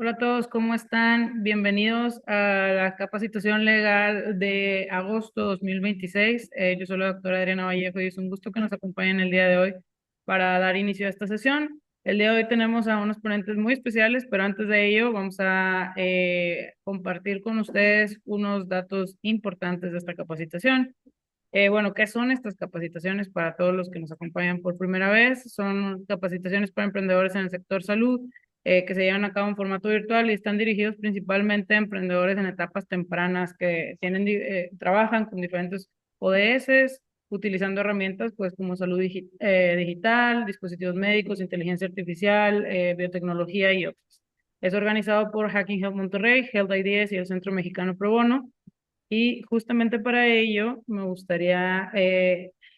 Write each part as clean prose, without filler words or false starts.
Hola a todos, ¿cómo están? Bienvenidos a la capacitación legal de agosto 2026. Yo soy la doctora Adriana Vallejo y es un gusto que nos acompañen el día de hoy para dar inicio a esta sesión. El día de hoy tenemos a unos ponentes muy especiales, pero antes de ello vamos a compartir con ustedes unos datos importantes de esta capacitación. Bueno, ¿qué son estas capacitaciones para todos los que nos acompañan por primera vez? Son capacitaciones para emprendedores en el sector salud, que se llevan a cabo en formato virtual y están dirigidos principalmente a emprendedores en etapas tempranas que trabajan con diferentes ODS, utilizando herramientas pues como digital, dispositivos médicos, inteligencia artificial, biotecnología y otros. Es organizado por Hacking Health Monterrey, Health Ideas y el Centro Mexicano Pro Bono. Y justamente para ello me gustaría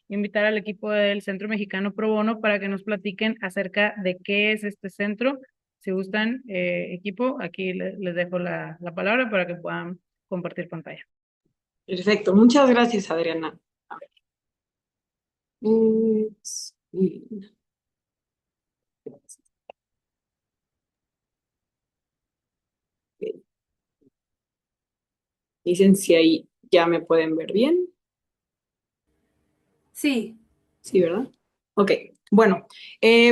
invitar al equipo del Centro Mexicano Pro Bono para que nos platiquen acerca de qué es este centro. Si gustan, equipo, aquí les dejo la palabra para que puedan compartir pantalla. Perfecto, muchas gracias, Adriana. A ver. Sí. Dicen si ahí ya me pueden ver bien. Sí, Sí, ¿verdad? Ok, bueno,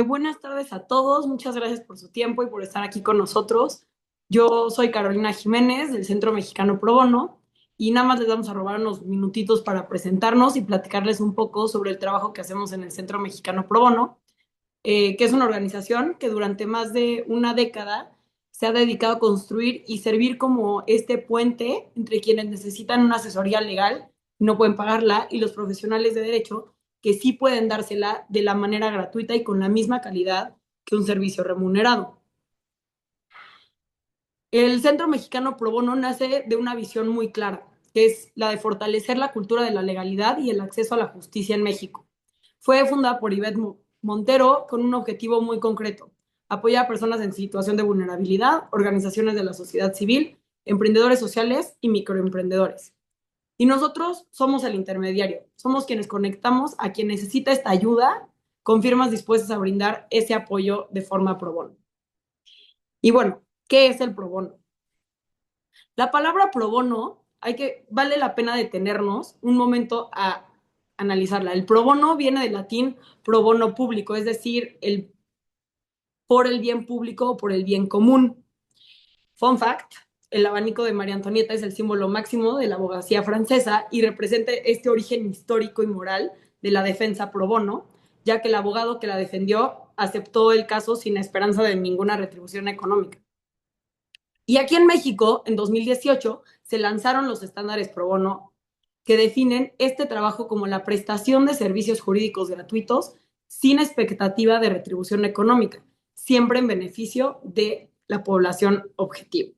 buenas tardes a todos. Muchas gracias por su tiempo y por estar aquí con nosotros. Yo soy Carolina Jiménez del Centro Mexicano Pro Bono y nada más les vamos a robar unos minutitos para presentarnos y platicarles un poco sobre el trabajo que hacemos en el Centro Mexicano Pro Bono, que es una organización que durante más de una década se ha dedicado a construir y servir como este puente entre quienes necesitan una asesoría legal y no pueden pagarla y los profesionales de derecho que sí pueden dársela de la manera gratuita y con la misma calidad que un servicio remunerado. El Centro Mexicano Pro Bono nace de una visión muy clara, que es la de fortalecer la cultura de la legalidad y el acceso a la justicia en México. Fue fundada por Ivette Montero con un objetivo muy concreto: apoyar a personas en situación de vulnerabilidad, organizaciones de la sociedad civil, emprendedores sociales y microemprendedores. Y nosotros somos el intermediario, somos quienes conectamos a quien necesita esta ayuda con firmas dispuestas a brindar ese apoyo de forma pro bono. Y bueno, ¿qué es el pro bono? La palabra pro bono, vale la pena detenernos un momento a analizarla. El pro bono viene del latín pro bono público, es decir, por el bien público o por el bien común. Fun fact: el abanico de María Antonieta es el símbolo máximo de la abogacía francesa y representa este origen histórico y moral de la defensa pro bono, ya que el abogado que la defendió aceptó el caso sin esperanza de ninguna retribución económica. Y aquí en México, en 2018, se lanzaron los estándares pro bono que definen este trabajo como la prestación de servicios jurídicos gratuitos sin expectativa de retribución económica, siempre en beneficio de la población objetivo.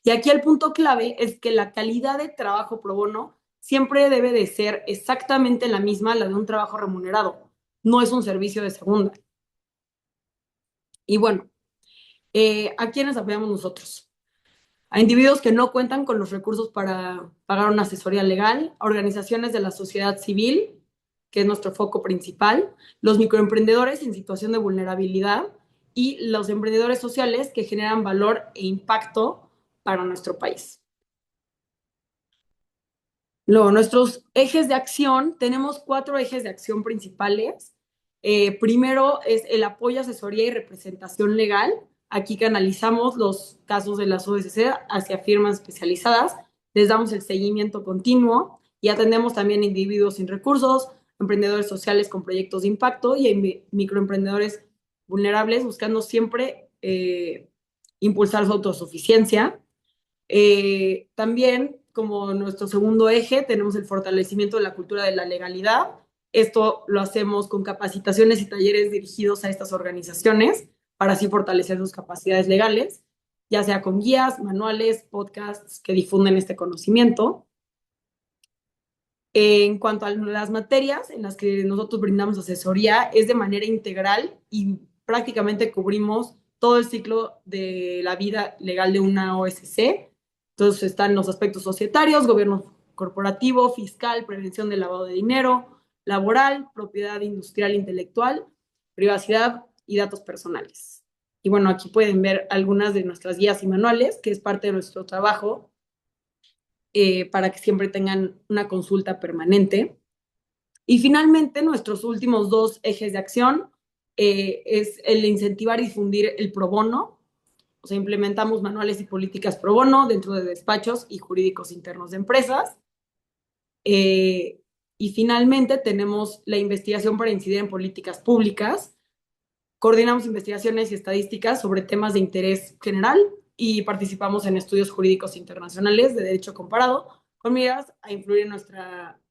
Y aquí el punto clave es que la calidad de trabajo pro bono siempre debe de ser exactamente la misma a la de un trabajo remunerado. No es un servicio de segunda. Y bueno, ¿a quiénes apoyamos nosotros? A individuos que no cuentan con los recursos para pagar una asesoría legal, a organizaciones de la sociedad civil, que es nuestro foco principal, los microemprendedores en situación de vulnerabilidad y los emprendedores sociales que generan valor e impacto para nuestro país. Luego, nuestros ejes de acción, tenemos 4 ejes de acción principales. Primero es el apoyo, asesoría y representación legal. Aquí canalizamos los casos de las OSC hacia firmas especializadas, les damos el seguimiento continuo y atendemos también individuos sin recursos, emprendedores sociales con proyectos de impacto y microemprendedores vulnerables, buscando siempre impulsar su autosuficiencia. También, como nuestro segundo eje, tenemos el fortalecimiento de la cultura de la legalidad. Esto lo hacemos con capacitaciones y talleres dirigidos a estas organizaciones para así fortalecer sus capacidades legales, ya sea con guías, manuales, podcasts que difunden este conocimiento. En cuanto a las materias en las que nosotros brindamos asesoría, es de manera integral y prácticamente cubrimos todo el ciclo de la vida legal de una OSC. Entonces están los aspectos societarios, gobierno corporativo, fiscal, prevención del lavado de dinero, laboral, propiedad industrial intelectual, privacidad y datos personales. Y bueno, aquí pueden ver algunas de nuestras guías y manuales, que es parte de nuestro trabajo, para que siempre tengan una consulta permanente. Y finalmente, nuestros últimos dos ejes de acción es el incentivar y difundir el pro bono. O sea, implementamos manuales y políticas pro bono dentro de despachos y jurídicos internos de empresas. Eh, y finalmente tenemos la investigación para incidir en políticas públicas. Coordinamos investigaciones y estadísticas sobre temas de interés general y participamos en estudios jurídicos internacionales de derecho comparado con miras a influir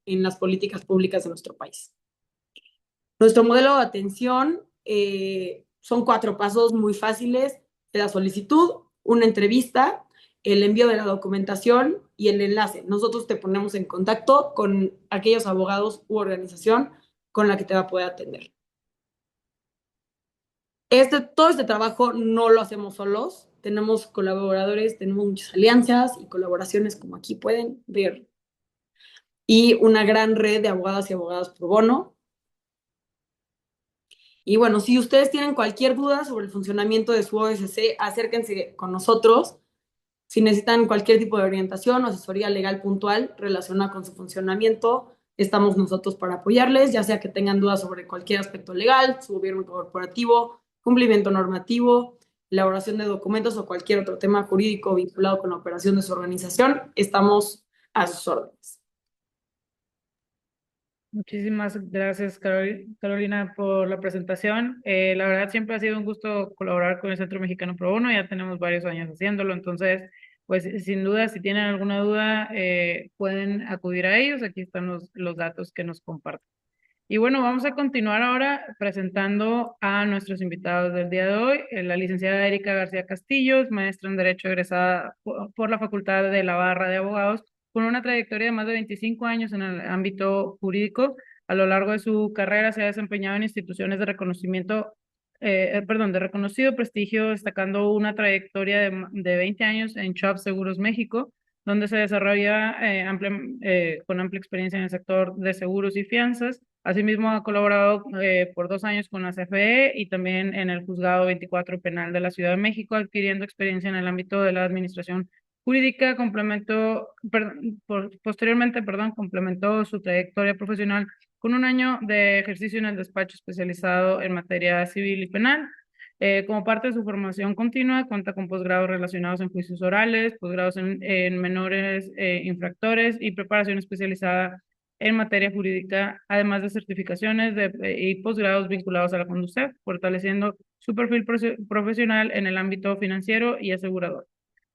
en las políticas públicas de nuestro país. Nuestro modelo de atención son 4 pasos muy fáciles: la solicitud, una entrevista, el envío de la documentación y el enlace. Nosotros te ponemos en contacto con aquellos abogados u organización con la que te va a poder atender. Todo este trabajo no lo hacemos solos, tenemos colaboradores, tenemos muchas alianzas y colaboraciones, como aquí pueden ver, y una gran red de abogadas y abogados pro bono. Y bueno, si ustedes tienen cualquier duda sobre el funcionamiento de su OSC, acérquense con nosotros. Si necesitan cualquier tipo de orientación o asesoría legal puntual relacionada con su funcionamiento, estamos nosotros para apoyarles, ya sea que tengan dudas sobre cualquier aspecto legal, su gobierno corporativo, cumplimiento normativo, elaboración de documentos o cualquier otro tema jurídico vinculado con la operación de su organización. Estamos a sus órdenes. Muchísimas gracias, Carolina, por la presentación. La verdad, siempre ha sido un gusto colaborar con el Centro Mexicano Pro Bono. Ya tenemos varios años haciéndolo. Entonces, pues sin duda, si tienen alguna duda, pueden acudir a ellos. Aquí están los datos que nos comparten. Y bueno, vamos a continuar ahora presentando a nuestros invitados del día de hoy. La licenciada Erika García Castillo, es maestra en Derecho egresada por la Facultad de la Barra de Abogados, con una trayectoria de más de 25 años en el ámbito jurídico. A lo largo de su carrera se ha desempeñado en instituciones de reconocimiento, de reconocido prestigio, destacando una trayectoria de 20 años en Chubb Seguros México, donde se desarrolla con amplia experiencia en el sector de seguros y fianzas. Asimismo, ha colaborado por 2 años con la CFE y también en el Juzgado 24 Penal de la Ciudad de México, adquiriendo experiencia en el ámbito de la administración jurídica. Complementó su trayectoria profesional con un año de ejercicio en el despacho especializado en materia civil y penal. Como parte de su formación continua, cuenta con posgrados relacionados en juicios orales, posgrados en menores infractores y preparación especializada en materia jurídica, además de certificaciones y posgrados vinculados a la Conducef, fortaleciendo su perfil profesional en el ámbito financiero y asegurador.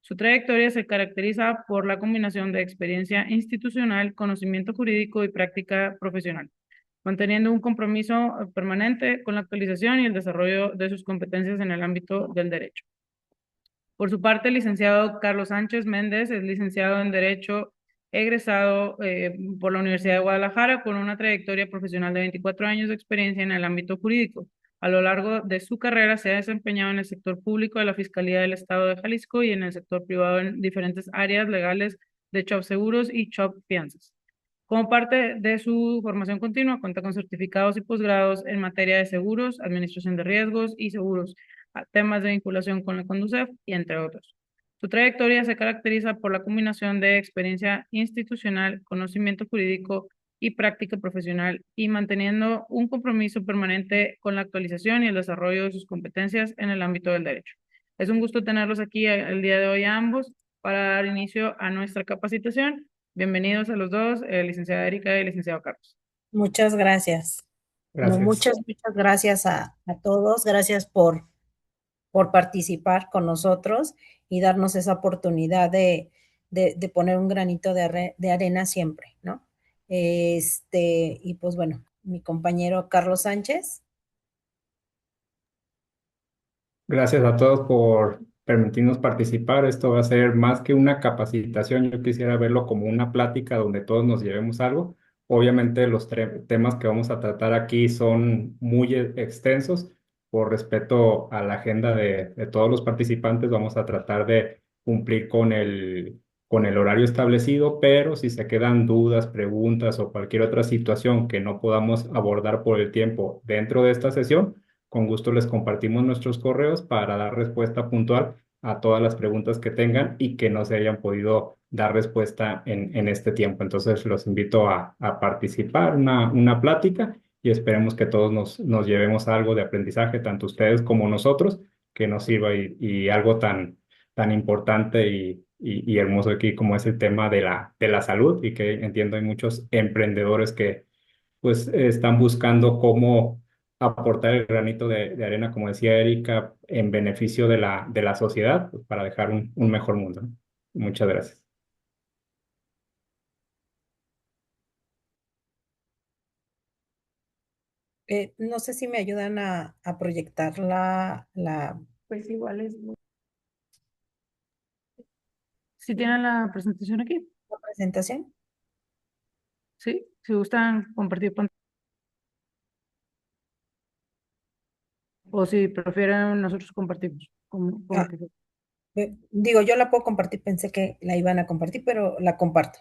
Su trayectoria se caracteriza por la combinación de experiencia institucional, conocimiento jurídico y práctica profesional, manteniendo un compromiso permanente con la actualización y el desarrollo de sus competencias en el ámbito del derecho. Por su parte, el licenciado Carlos Sánchez Méndez es licenciado en Derecho egresado por la Universidad de Guadalajara, con una trayectoria profesional de 24 años de experiencia en el ámbito jurídico. A lo largo de su carrera se ha desempeñado en el sector público de la Fiscalía del Estado de Jalisco y en el sector privado en diferentes áreas legales de Chubb Seguros y Chubb Fianzas. Como parte de su formación continua, cuenta con certificados y posgrados en materia de seguros, administración de riesgos y seguros, a temas de vinculación con la Conducef y entre otros. Su trayectoria se caracteriza por la combinación de experiencia institucional, conocimiento jurídico y práctica profesional, y manteniendo un compromiso permanente con la actualización y el desarrollo de sus competencias en el ámbito del derecho. Es un gusto tenerlos aquí el día de hoy a ambos para dar inicio a nuestra capacitación. Bienvenidos a los dos, licenciada Erika y licenciado Carlos. Muchas gracias. No, Gracias. muchas gracias a todos. Gracias por participar con nosotros y darnos esa oportunidad de poner un granito de arena siempre, ¿no? Y pues bueno, mi compañero Carlos Sánchez. Gracias a todos por permitirnos participar. Esto va a ser más que una capacitación. Yo quisiera verlo como una plática donde todos nos llevemos algo. Obviamente los temas que vamos a tratar aquí son muy extensos. Por respeto a la agenda de todos los participantes, vamos a tratar de cumplir con el horario establecido, pero si se quedan dudas, preguntas o cualquier otra situación que no podamos abordar por el tiempo dentro de esta sesión, con gusto les compartimos nuestros correos para dar respuesta puntual a todas las preguntas que tengan y que no se hayan podido dar respuesta en este tiempo. Entonces los invito a participar, una plática, y esperemos que todos nos llevemos algo de aprendizaje, tanto ustedes como nosotros, que nos sirva, y algo tan importante y hermoso aquí como es el tema de la salud, y que entiendo hay muchos emprendedores que pues están buscando cómo aportar el granito de arena, como decía Erika, en beneficio de la sociedad, pues, para dejar un mejor mundo, ¿no? Muchas gracias. No sé si me ayudan a proyectar la Pues igual es. Si tienen la presentación aquí, presentación. sí, si gustan compartir pantalla o si prefieren nosotros compartimos, como Ah, que digo, yo la puedo compartir, pensé que la iban a compartir, pero la comparto.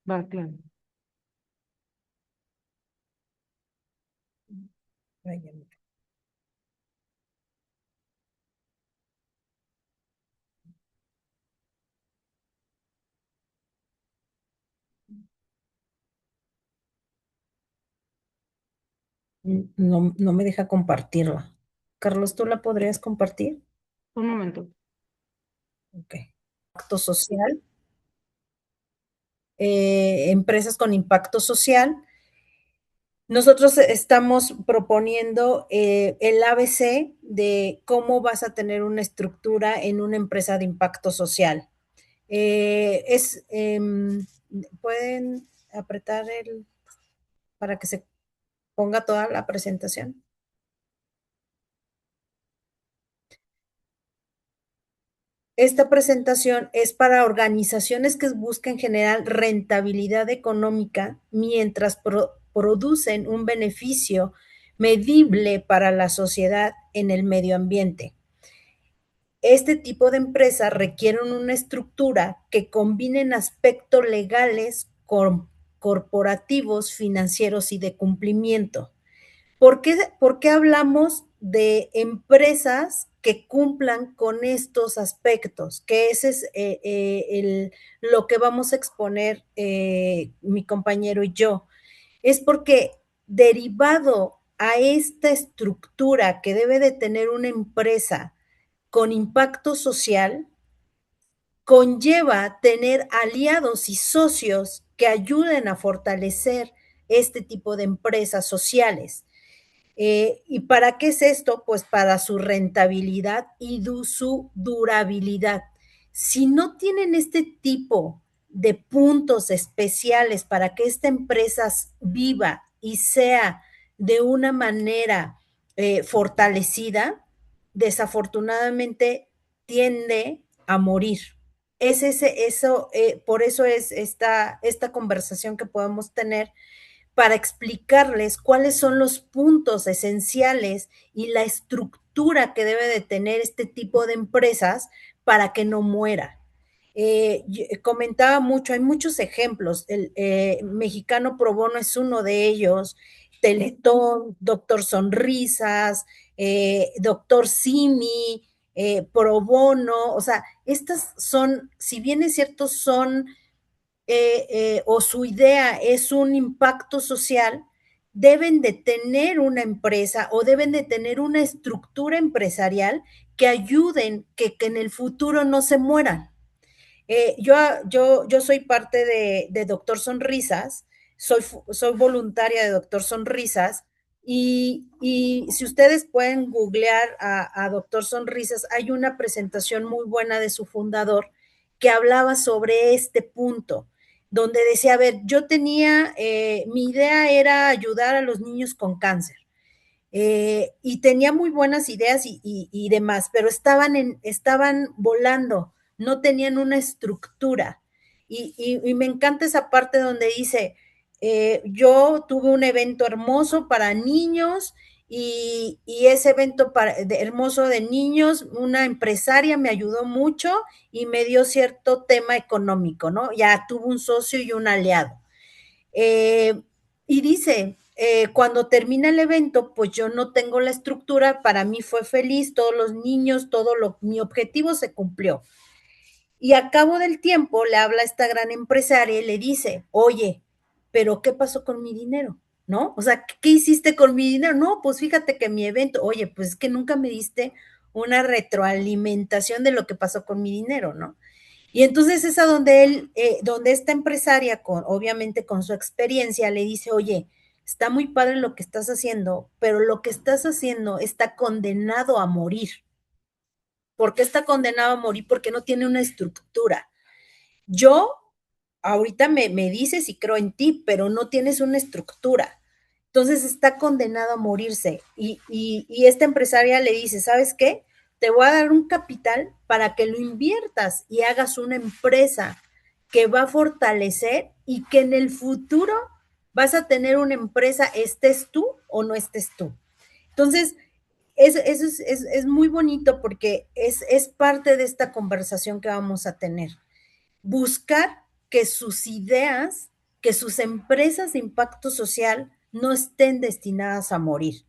va, claro. Ay, ya me- No, no me deja compartirla. Carlos, ¿tú la podrías compartir? Un momento. Ok. Impacto social, empresas con impacto social. Nosotros estamos proponiendo el ABC de cómo vas a tener una estructura en una empresa de impacto social. ¿Pueden apretar para que se ponga toda la presentación? Esta presentación es para organizaciones que busquen generar rentabilidad económica mientras producen un beneficio medible para la sociedad en el medio ambiente. Este tipo de empresas requieren una estructura que combinen aspectos legales, corporativos, financieros y de cumplimiento. ¿Por qué hablamos de empresas que cumplan con estos aspectos? Que ese es lo que vamos a exponer mi compañero y yo. Es porque derivado a esta estructura que debe de tener una empresa con impacto social, conlleva tener aliados y socios que ayuden a fortalecer este tipo de empresas sociales. ¿Y para qué es esto? Pues para su rentabilidad y su durabilidad. Si no tienen este tipo de puntos especiales para que esta empresa viva y sea de una manera fortalecida, desafortunadamente tiende a morir. Por eso es esta conversación que podemos tener para explicarles cuáles son los puntos esenciales y la estructura que debe de tener este tipo de empresas para que no muera. Comentaba mucho, hay muchos ejemplos. El Mexicano Pro Bono es uno de ellos, Teletón, Doctor Sonrisas, Doctor Simi, Pro Bono, o sea, estas son, si bien es cierto, son o su idea es un impacto social, deben de tener una empresa o deben de tener una estructura empresarial que ayuden que en el futuro no se mueran. Yo soy parte de Doctor Sonrisas, soy voluntaria de Doctor Sonrisas y si ustedes pueden googlear a Doctor Sonrisas, hay una presentación muy buena de su fundador que hablaba sobre este punto, donde decía, a ver, mi idea era ayudar a los niños con cáncer. Y tenía muy buenas ideas y demás, pero estaban volando, no tenían una estructura. Y me encanta esa parte donde dice, yo tuve un evento hermoso para niños y ese evento hermoso de niños, una empresaria me ayudó mucho y me dio cierto tema económico, ¿no? Ya tuvo un socio y un aliado. Y dice, cuando termina el evento, pues yo no tengo la estructura, para mí fue feliz, todos los niños, mi objetivo se cumplió. Y a cabo del tiempo le habla a esta gran empresaria y le dice, oye, pero ¿qué pasó con mi dinero? ¿No? O sea, ¿qué hiciste con mi dinero? No, pues fíjate que mi evento, oye, pues es que nunca me diste una retroalimentación de lo que pasó con mi dinero, ¿no? Y entonces es a donde donde esta empresaria, obviamente con su experiencia, le dice, oye, está muy padre lo que estás haciendo, pero lo que estás haciendo está condenado a morir. ¿Por qué está condenado a morir? Porque no tiene una estructura. Yo, ahorita me dices y creo en ti, pero no tienes una estructura. Entonces está condenado a morirse. Y esta empresaria le dice, ¿sabes qué? Te voy a dar un capital para que lo inviertas y hagas una empresa que va a fortalecer y que en el futuro vas a tener una empresa, estés tú o no estés tú. Entonces, eso es muy bonito porque es parte de esta conversación que vamos a tener. Buscar que sus ideas, que sus empresas de impacto social no estén destinadas a morir,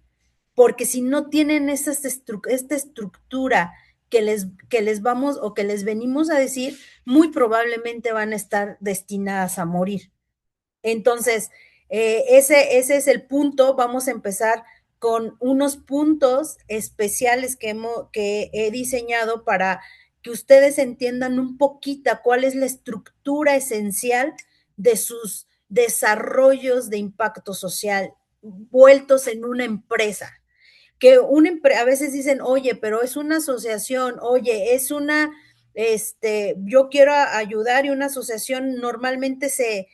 porque si no tienen esta estructura que les vamos o que les venimos a decir, muy probablemente van a estar destinadas a morir. Entonces, ese es el punto. Vamos a empezar con unos puntos especiales que he diseñado para que ustedes entiendan un poquito cuál es la estructura esencial de sus desarrollos de impacto social vueltos en una empresa. Que a veces dicen, oye, pero es una asociación, oye, es yo quiero ayudar y una asociación normalmente se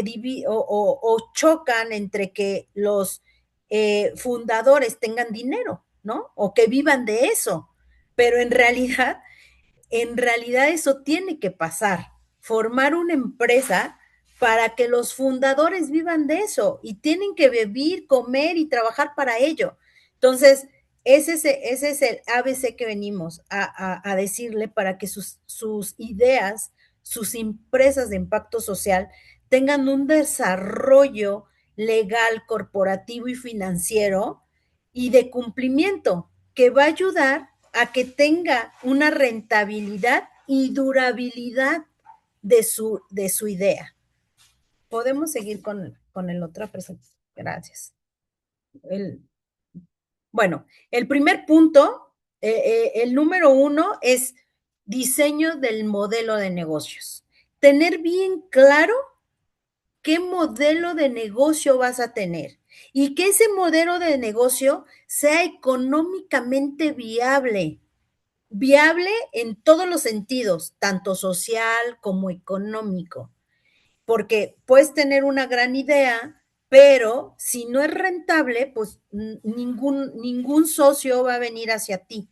divide o chocan entre que los fundadores tengan dinero, ¿no? O que vivan de eso. Pero en realidad eso tiene que pasar. Formar una empresa para que los fundadores vivan de eso y tienen que vivir, comer y trabajar para ello. Entonces, ese es el ABC que venimos a decirle para que sus ideas, sus empresas de impacto social tengan un desarrollo legal, corporativo y financiero y de cumplimiento que va a ayudar a que tenga una rentabilidad y durabilidad de su idea. Podemos seguir con el otra presentación. Gracias. Bueno, el primer punto, el número 1 es diseño del modelo de negocios. Tener bien claro qué modelo de negocio vas a tener y que ese modelo de negocio sea económicamente viable. Viable en todos los sentidos, tanto social como económico, porque puedes tener una gran idea, pero si no es rentable, pues ningún socio va a venir hacia ti.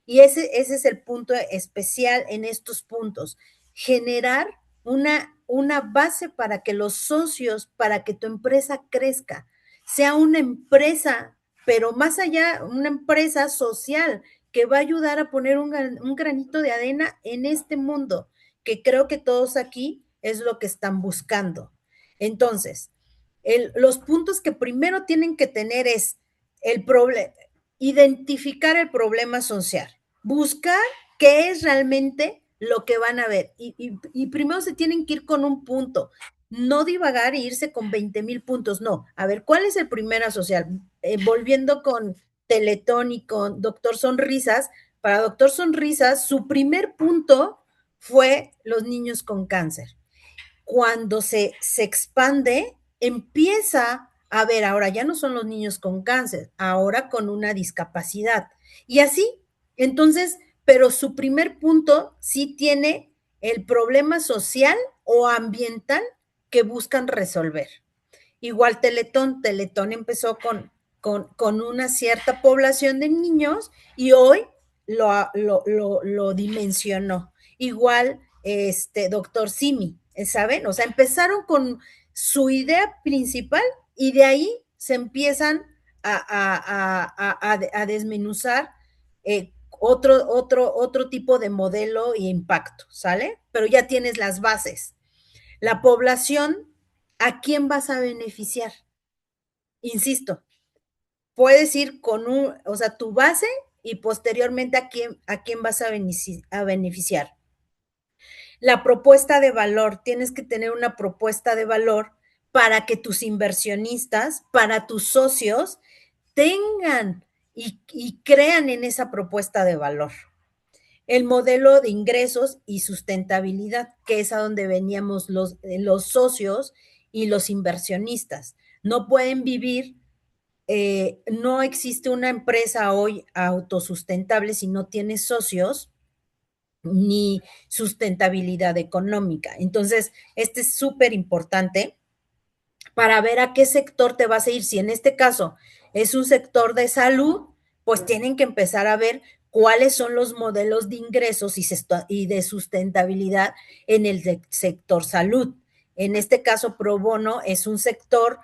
Y ese es el punto especial en estos puntos, generar una base para que los socios, para que tu empresa crezca, sea una empresa, pero más allá, una empresa social que va a ayudar a poner un granito de arena en este mundo, que creo que todos aquí es lo que están buscando. Entonces, los puntos que primero tienen que tener es identificar el problema social, buscar qué es realmente lo que van a ver. Y primero se tienen que ir con un punto, no divagar e irse con 20,000 puntos, no. A ver, ¿cuál es el primero social? Volviendo con Teletón y con Doctor Sonrisas, para Doctor Sonrisas, su primer punto fue los niños con cáncer. Cuando se expande, empieza a ver, ahora ya no son los niños con cáncer, ahora con una discapacidad. Y así, entonces, pero su primer punto sí tiene el problema social o ambiental que buscan resolver. Igual Teletón empezó con una cierta población de niños y hoy lo dimensionó. Igual Doctor Simi, ¿saben? O sea, empezaron con su idea principal y de ahí se empiezan a desmenuzar otro tipo de modelo y impacto, ¿sale? Pero ya tienes las bases. La población, ¿a quién vas a beneficiar? insisto, puedes ir con o sea, tu base y posteriormente a quién vas a beneficiar. La propuesta de valor, tienes que tener una propuesta de valor para que tus inversionistas, para tus socios, tengan y crean en esa propuesta de valor. El modelo de ingresos y sustentabilidad, que es a donde veníamos los socios y los inversionistas. No pueden vivir, no existe una empresa hoy autosustentable si no tiene socios ni sustentabilidad económica. Entonces, este es súper importante para ver a qué sector te vas a ir. Si en este caso es un sector de salud, pues tienen que empezar a ver cuáles son los modelos de ingresos y de sustentabilidad en el sector salud. En este caso, Pro Bono es un sector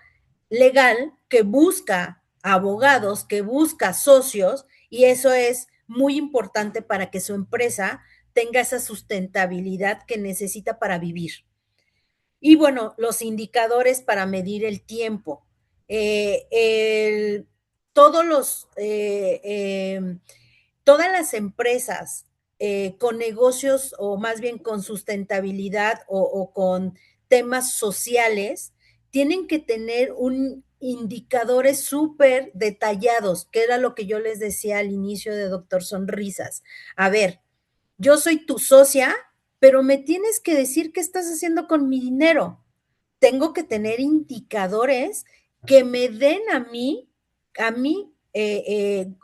legal que busca abogados, que busca socios, y eso es muy importante para que su empresa tenga esa sustentabilidad que necesita para vivir. Y bueno, los indicadores para medir el tiempo. Todos todas las empresas con negocios o más bien con sustentabilidad o con temas sociales tienen que tener un indicadores súper detallados, que era lo que yo les decía al inicio de Doctor Sonrisas. A ver, yo soy tu socia, pero me tienes que decir qué estás haciendo con mi dinero. Tengo que tener indicadores que me den a mi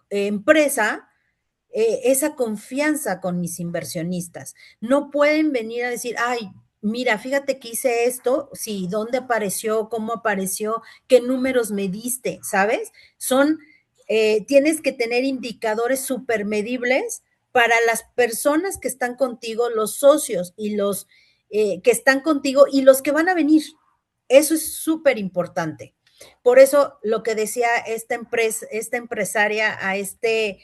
empresa, esa confianza con mis inversionistas. No pueden venir a decir, ay, mira, fíjate que hice esto, sí, dónde apareció, cómo apareció, qué números me diste, ¿sabes? Tienes que tener indicadores súper medibles para las personas que están contigo, los socios y los que están contigo y los que van a venir. Eso es súper importante. Por eso lo que decía esta empresaria a este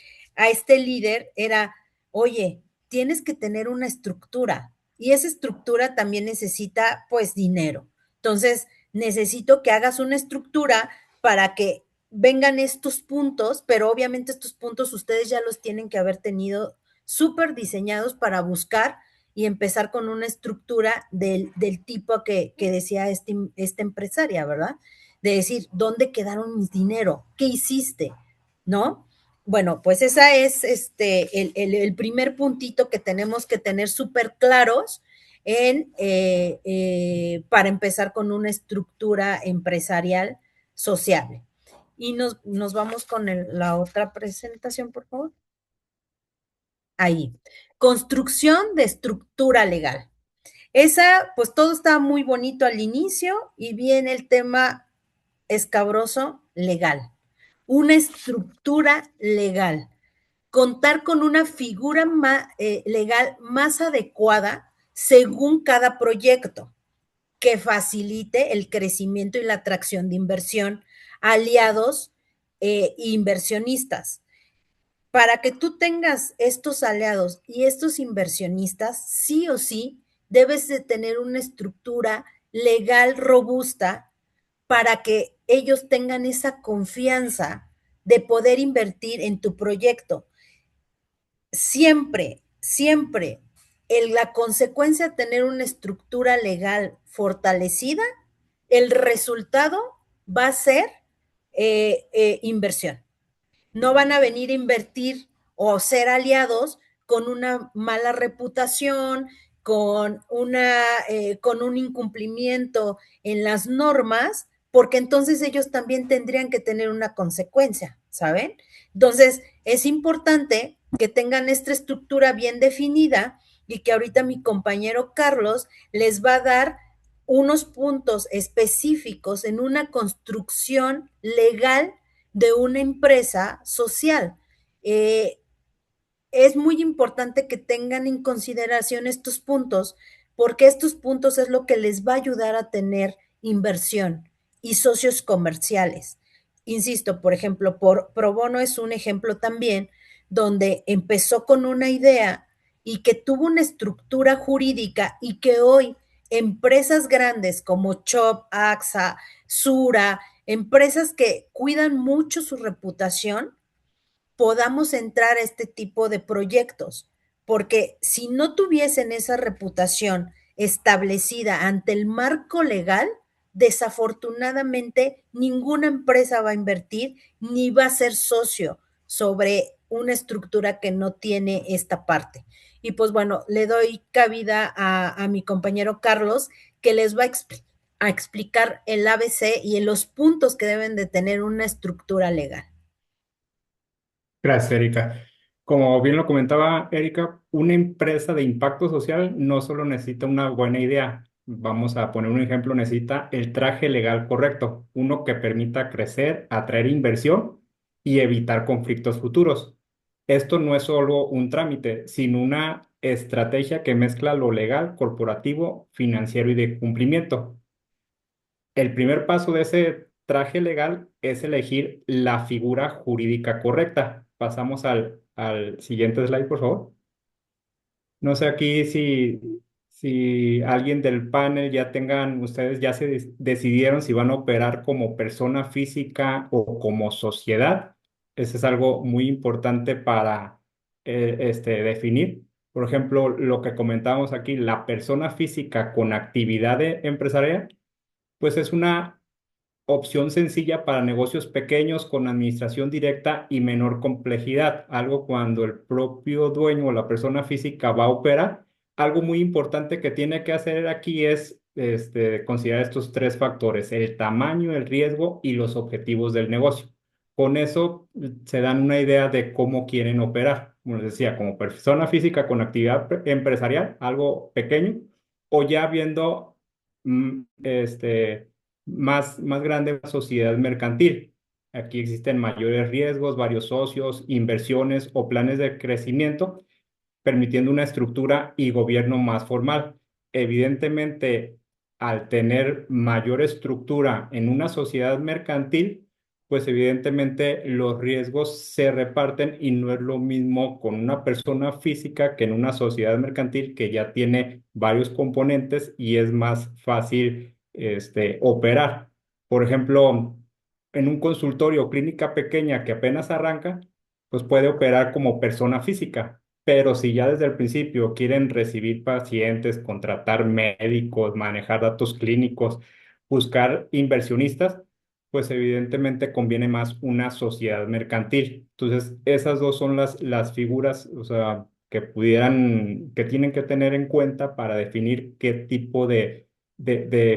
líder era, oye, tienes que tener una estructura y esa estructura también necesita pues dinero. Entonces, necesito que hagas una estructura para que vengan estos puntos, pero obviamente estos puntos ustedes ya los tienen que haber tenido súper diseñados para buscar y empezar con una estructura del tipo que decía esta empresaria, ¿verdad? De decir, ¿dónde quedaron mis dinero? ¿Qué hiciste? ¿No? Bueno, pues esa es el primer puntito que tenemos que tener súper claros para empezar con una estructura empresarial sociable. Y nos vamos con la otra presentación, por favor. Ahí. Construcción de estructura legal. Esa, pues todo estaba muy bonito al inicio y viene el tema escabroso legal. Una estructura legal. Contar con una figura legal más adecuada según cada proyecto que facilite el crecimiento y la atracción de inversión, aliados e inversionistas. Para que tú tengas estos aliados y estos inversionistas, sí o sí, debes de tener una estructura legal robusta para que ellos tengan esa confianza de poder invertir en tu proyecto. Siempre, siempre, la consecuencia de tener una estructura legal fortalecida, el resultado va a ser inversión. No van a venir a invertir o ser aliados con una mala reputación, con un incumplimiento en las normas, porque entonces ellos también tendrían que tener una consecuencia, ¿saben? Entonces, es importante que tengan esta estructura bien definida y que ahorita mi compañero Carlos les va a dar unos puntos específicos en una construcción legal de una empresa social. Es muy importante que tengan en consideración estos puntos, porque estos puntos es lo que les va a ayudar a tener inversión y socios comerciales. Insisto, por ejemplo, Pro Bono es un ejemplo también donde empezó con una idea y que tuvo una estructura jurídica y que hoy empresas grandes como Chop, AXA, Sura, empresas que cuidan mucho su reputación, podamos entrar a este tipo de proyectos, porque si no tuviesen esa reputación establecida ante el marco legal, desafortunadamente ninguna empresa va a invertir ni va a ser socio sobre una estructura que no tiene esta parte. Y pues bueno, le doy cabida a mi compañero Carlos, que les va a explicar el ABC y los puntos que deben de tener una estructura legal. Gracias, Erika. Como bien lo comentaba Erika, una empresa de impacto social no solo necesita una buena idea, vamos a poner un ejemplo, necesita el traje legal correcto, uno que permita crecer, atraer inversión y evitar conflictos futuros. Esto no es solo un trámite, sino una estrategia que mezcla lo legal, corporativo, financiero y de cumplimiento. El primer paso de ese traje legal es elegir la figura jurídica correcta. Pasamos al siguiente slide, por favor. No sé aquí si alguien del panel ya tengan, ustedes ya se decidieron si van a operar como persona física o como sociedad. Eso es algo muy importante para definir. Por ejemplo, lo que comentábamos aquí, la persona física con actividad empresarial, pues es una opción sencilla para negocios pequeños con administración directa y menor complejidad. Algo cuando el propio dueño o la persona física va a operar. Algo muy importante que tiene que hacer aquí es considerar estos tres factores: el tamaño, el riesgo y los objetivos del negocio. Con eso se dan una idea de cómo quieren operar. Como les decía, como persona física con actividad empresarial, algo pequeño, o ya viendo más grande una sociedad mercantil. Aquí existen mayores riesgos, varios socios, inversiones o planes de crecimiento, permitiendo una estructura y gobierno más formal. Evidentemente, al tener mayor estructura en una sociedad mercantil, pues evidentemente los riesgos se reparten y no es lo mismo con una persona física que en una sociedad mercantil que ya tiene varios componentes y es más fácil operar. Por ejemplo, en un consultorio o clínica pequeña que apenas arranca, pues puede operar como persona física, pero si ya desde el principio quieren recibir pacientes, contratar médicos, manejar datos clínicos, buscar inversionistas, pues evidentemente conviene más una sociedad mercantil. Entonces, esas dos son las figuras, o sea, que tienen que tener en cuenta para definir qué tipo de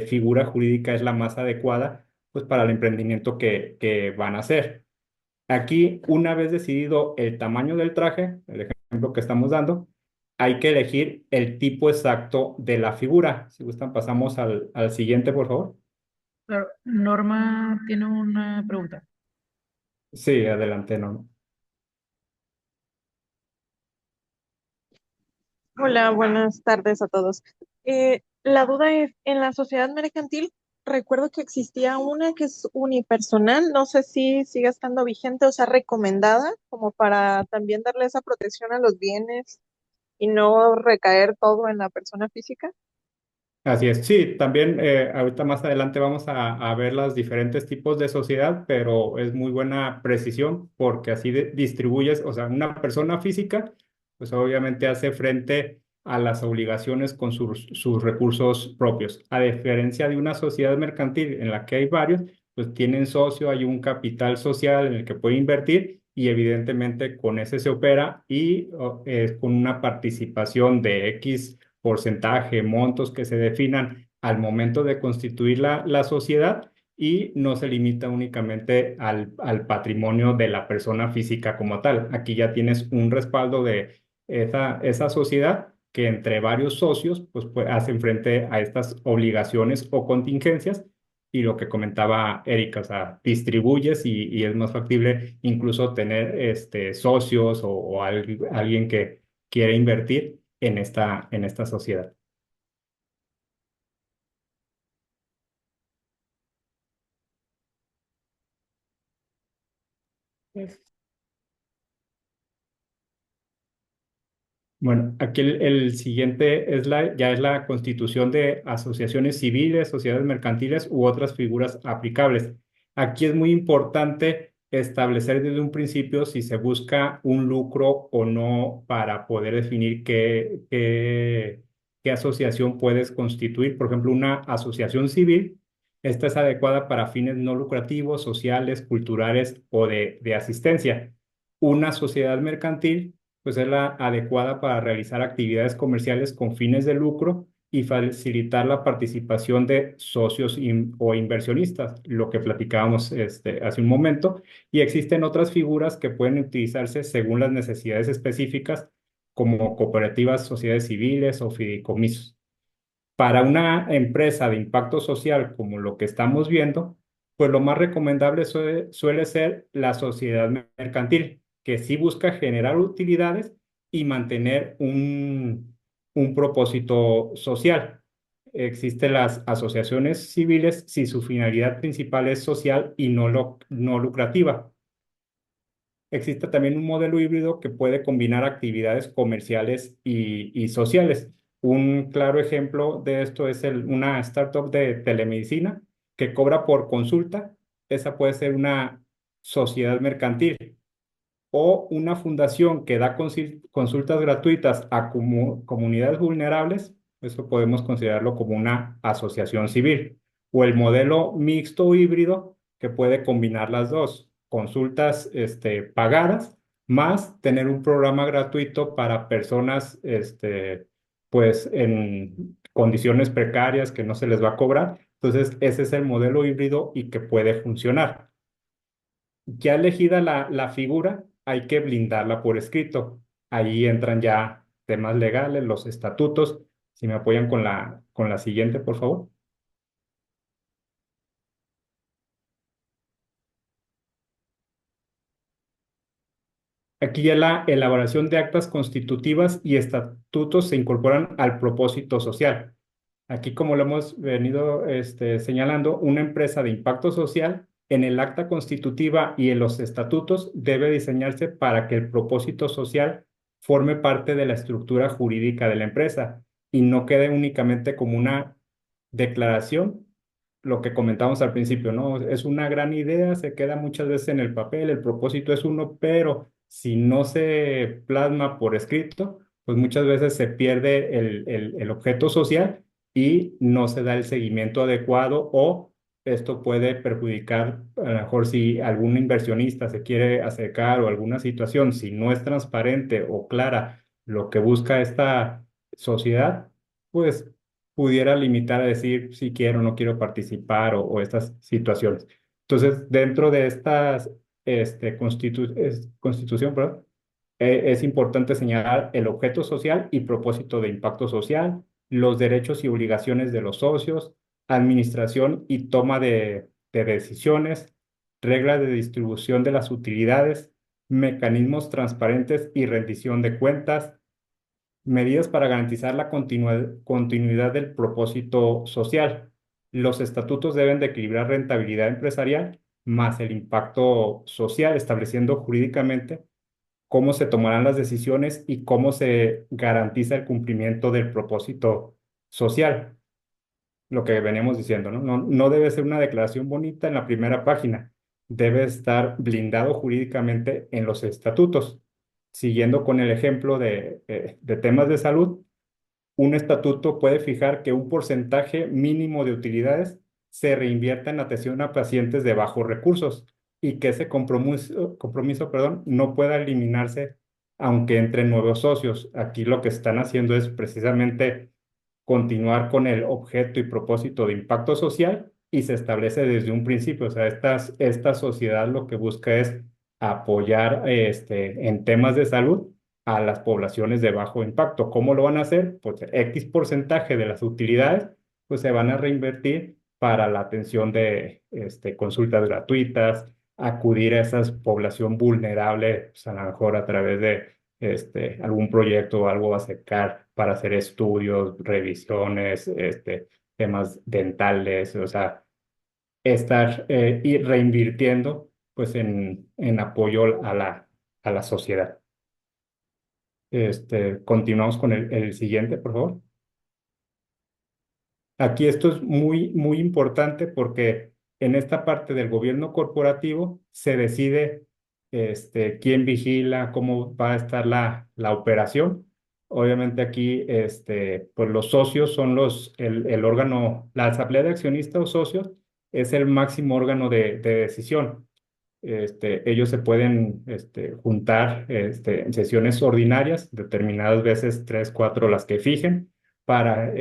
figura jurídica es la más adecuada, pues para el emprendimiento que van a hacer. Aquí, una vez decidido el tamaño del traje, el ejemplo que estamos dando, hay que elegir el tipo exacto de la figura. Si gustan, pasamos al siguiente, por favor. Claro, Norma tiene una pregunta. Sí, adelante, no. Hola, buenas tardes a todos. La duda es, en la sociedad mercantil, recuerdo que existía una que es unipersonal, no sé si sigue estando vigente o sea recomendada, como para también darle esa protección a los bienes y no recaer todo en la persona física. Así es, sí, también ahorita más adelante vamos a ver los diferentes tipos de sociedad, pero es muy buena precisión porque así distribuyes, o sea, una persona física, pues obviamente hace frente a las obligaciones con sus recursos propios. A diferencia de una sociedad mercantil en la que hay varios, pues tienen socio, hay un capital social en el que puede invertir y evidentemente con ese se opera y con una participación de X porcentaje, montos que se definan al momento de constituir la sociedad y no se limita únicamente al patrimonio de la persona física como tal. Aquí ya tienes un respaldo de esa sociedad que entre varios socios pues hacen frente a estas obligaciones o contingencias y lo que comentaba Erika, o sea, distribuyes y es más factible incluso tener socios o alguien que quiere invertir en esta sociedad. Pues, Bueno, aquí el siguiente ya es la constitución de asociaciones civiles, sociedades mercantiles u otras figuras aplicables. Aquí es muy importante establecer desde un principio si se busca un lucro o no para poder definir qué asociación puedes constituir. Por ejemplo, una asociación civil, esta es adecuada para fines no lucrativos, sociales, culturales o de asistencia. Una sociedad mercantil, pues es la adecuada para realizar actividades comerciales con fines de lucro y facilitar la participación de socios o inversionistas, lo que platicábamos hace un momento. Y existen otras figuras que pueden utilizarse según las necesidades específicas, como cooperativas, sociedades civiles o fideicomisos. Para una empresa de impacto social como lo que estamos viendo, pues lo más recomendable suele ser la sociedad mercantil, que sí busca generar utilidades y mantener un propósito social. Existen las asociaciones civiles si su finalidad principal es social y no lucrativa. Existe también un modelo híbrido que puede combinar actividades comerciales y sociales. Un claro ejemplo de esto es una startup de telemedicina que cobra por consulta. Esa puede ser una sociedad mercantil o una fundación que da consultas gratuitas a comunidades vulnerables. Eso podemos considerarlo como una asociación civil. O el modelo mixto o híbrido que puede combinar las dos, consultas pagadas más tener un programa gratuito para personas pues en condiciones precarias que no se les va a cobrar. Entonces, ese es el modelo híbrido y que puede funcionar. Ya elegida la figura, hay que blindarla por escrito. Ahí entran ya temas legales, los estatutos. Si me apoyan con la siguiente, por favor. Aquí ya la elaboración de actas constitutivas y estatutos se incorporan al propósito social. Aquí, como lo hemos venido señalando, una empresa de impacto social en el acta constitutiva y en los estatutos debe diseñarse para que el propósito social forme parte de la estructura jurídica de la empresa y no quede únicamente como una declaración, lo que comentamos al principio, ¿no? Es una gran idea, se queda muchas veces en el papel, el propósito es uno, pero si no se plasma por escrito, pues muchas veces se pierde el objeto social y no se da el seguimiento adecuado o esto puede perjudicar, a lo mejor si algún inversionista se quiere acercar o alguna situación, si no es transparente o clara lo que busca esta sociedad, pues pudiera limitar a decir si quiero o no quiero participar o estas situaciones. Entonces, dentro de estas constitución, perdón, es importante señalar el objeto social y propósito de impacto social, los derechos y obligaciones de los socios, administración y toma de decisiones, reglas de distribución de las utilidades, mecanismos transparentes y rendición de cuentas, medidas para garantizar la continuidad del propósito social. Los estatutos deben de equilibrar rentabilidad empresarial más el impacto social, estableciendo jurídicamente cómo se tomarán las decisiones y cómo se garantiza el cumplimiento del propósito social, lo que veníamos diciendo, ¿no? No debe ser una declaración bonita en la primera página, debe estar blindado jurídicamente en los estatutos. Siguiendo con el ejemplo de temas de salud, un estatuto puede fijar que un porcentaje mínimo de utilidades se reinvierta en atención a pacientes de bajos recursos y que ese compromiso, perdón, no pueda eliminarse aunque entren nuevos socios. Aquí lo que están haciendo es precisamente continuar con el objeto y propósito de impacto social y se establece desde un principio. O sea, esta sociedad lo que busca es apoyar en temas de salud a las poblaciones de bajo impacto. ¿Cómo lo van a hacer? Pues X porcentaje de las utilidades pues se van a reinvertir para la atención de consultas gratuitas, acudir a esa población vulnerable, pues a lo mejor a través de algún proyecto o algo acercar para hacer estudios, revisiones, temas dentales, o sea, estar y reinvirtiendo pues en apoyo a la sociedad. Continuamos con el siguiente, por favor. Aquí esto es muy, muy importante porque En esta parte del gobierno corporativo se decide quién vigila, cómo va a estar la operación. Obviamente aquí pues los socios son el órgano, la asamblea de accionistas o socios es el máximo órgano de decisión. Ellos se pueden juntar en sesiones ordinarias, determinadas veces 3, 4 las que fijen, para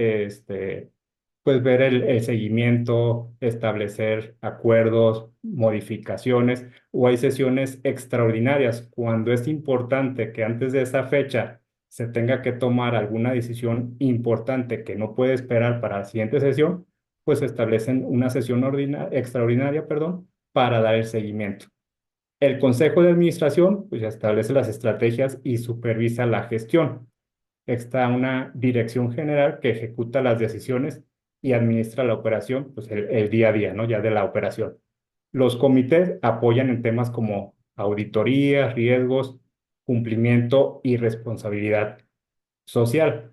pues ver el seguimiento, establecer acuerdos, modificaciones, o hay sesiones extraordinarias cuando es importante que antes de esa fecha se tenga que tomar alguna decisión importante que no puede esperar para la siguiente sesión, pues establecen una sesión extraordinaria, perdón, para dar el seguimiento. El Consejo de Administración pues establece las estrategias y supervisa la gestión. Está una dirección general que ejecuta las decisiones y administra la operación, pues el día a día, ¿no? Ya de la operación. Los comités apoyan en temas como auditoría, riesgos, cumplimiento y responsabilidad social.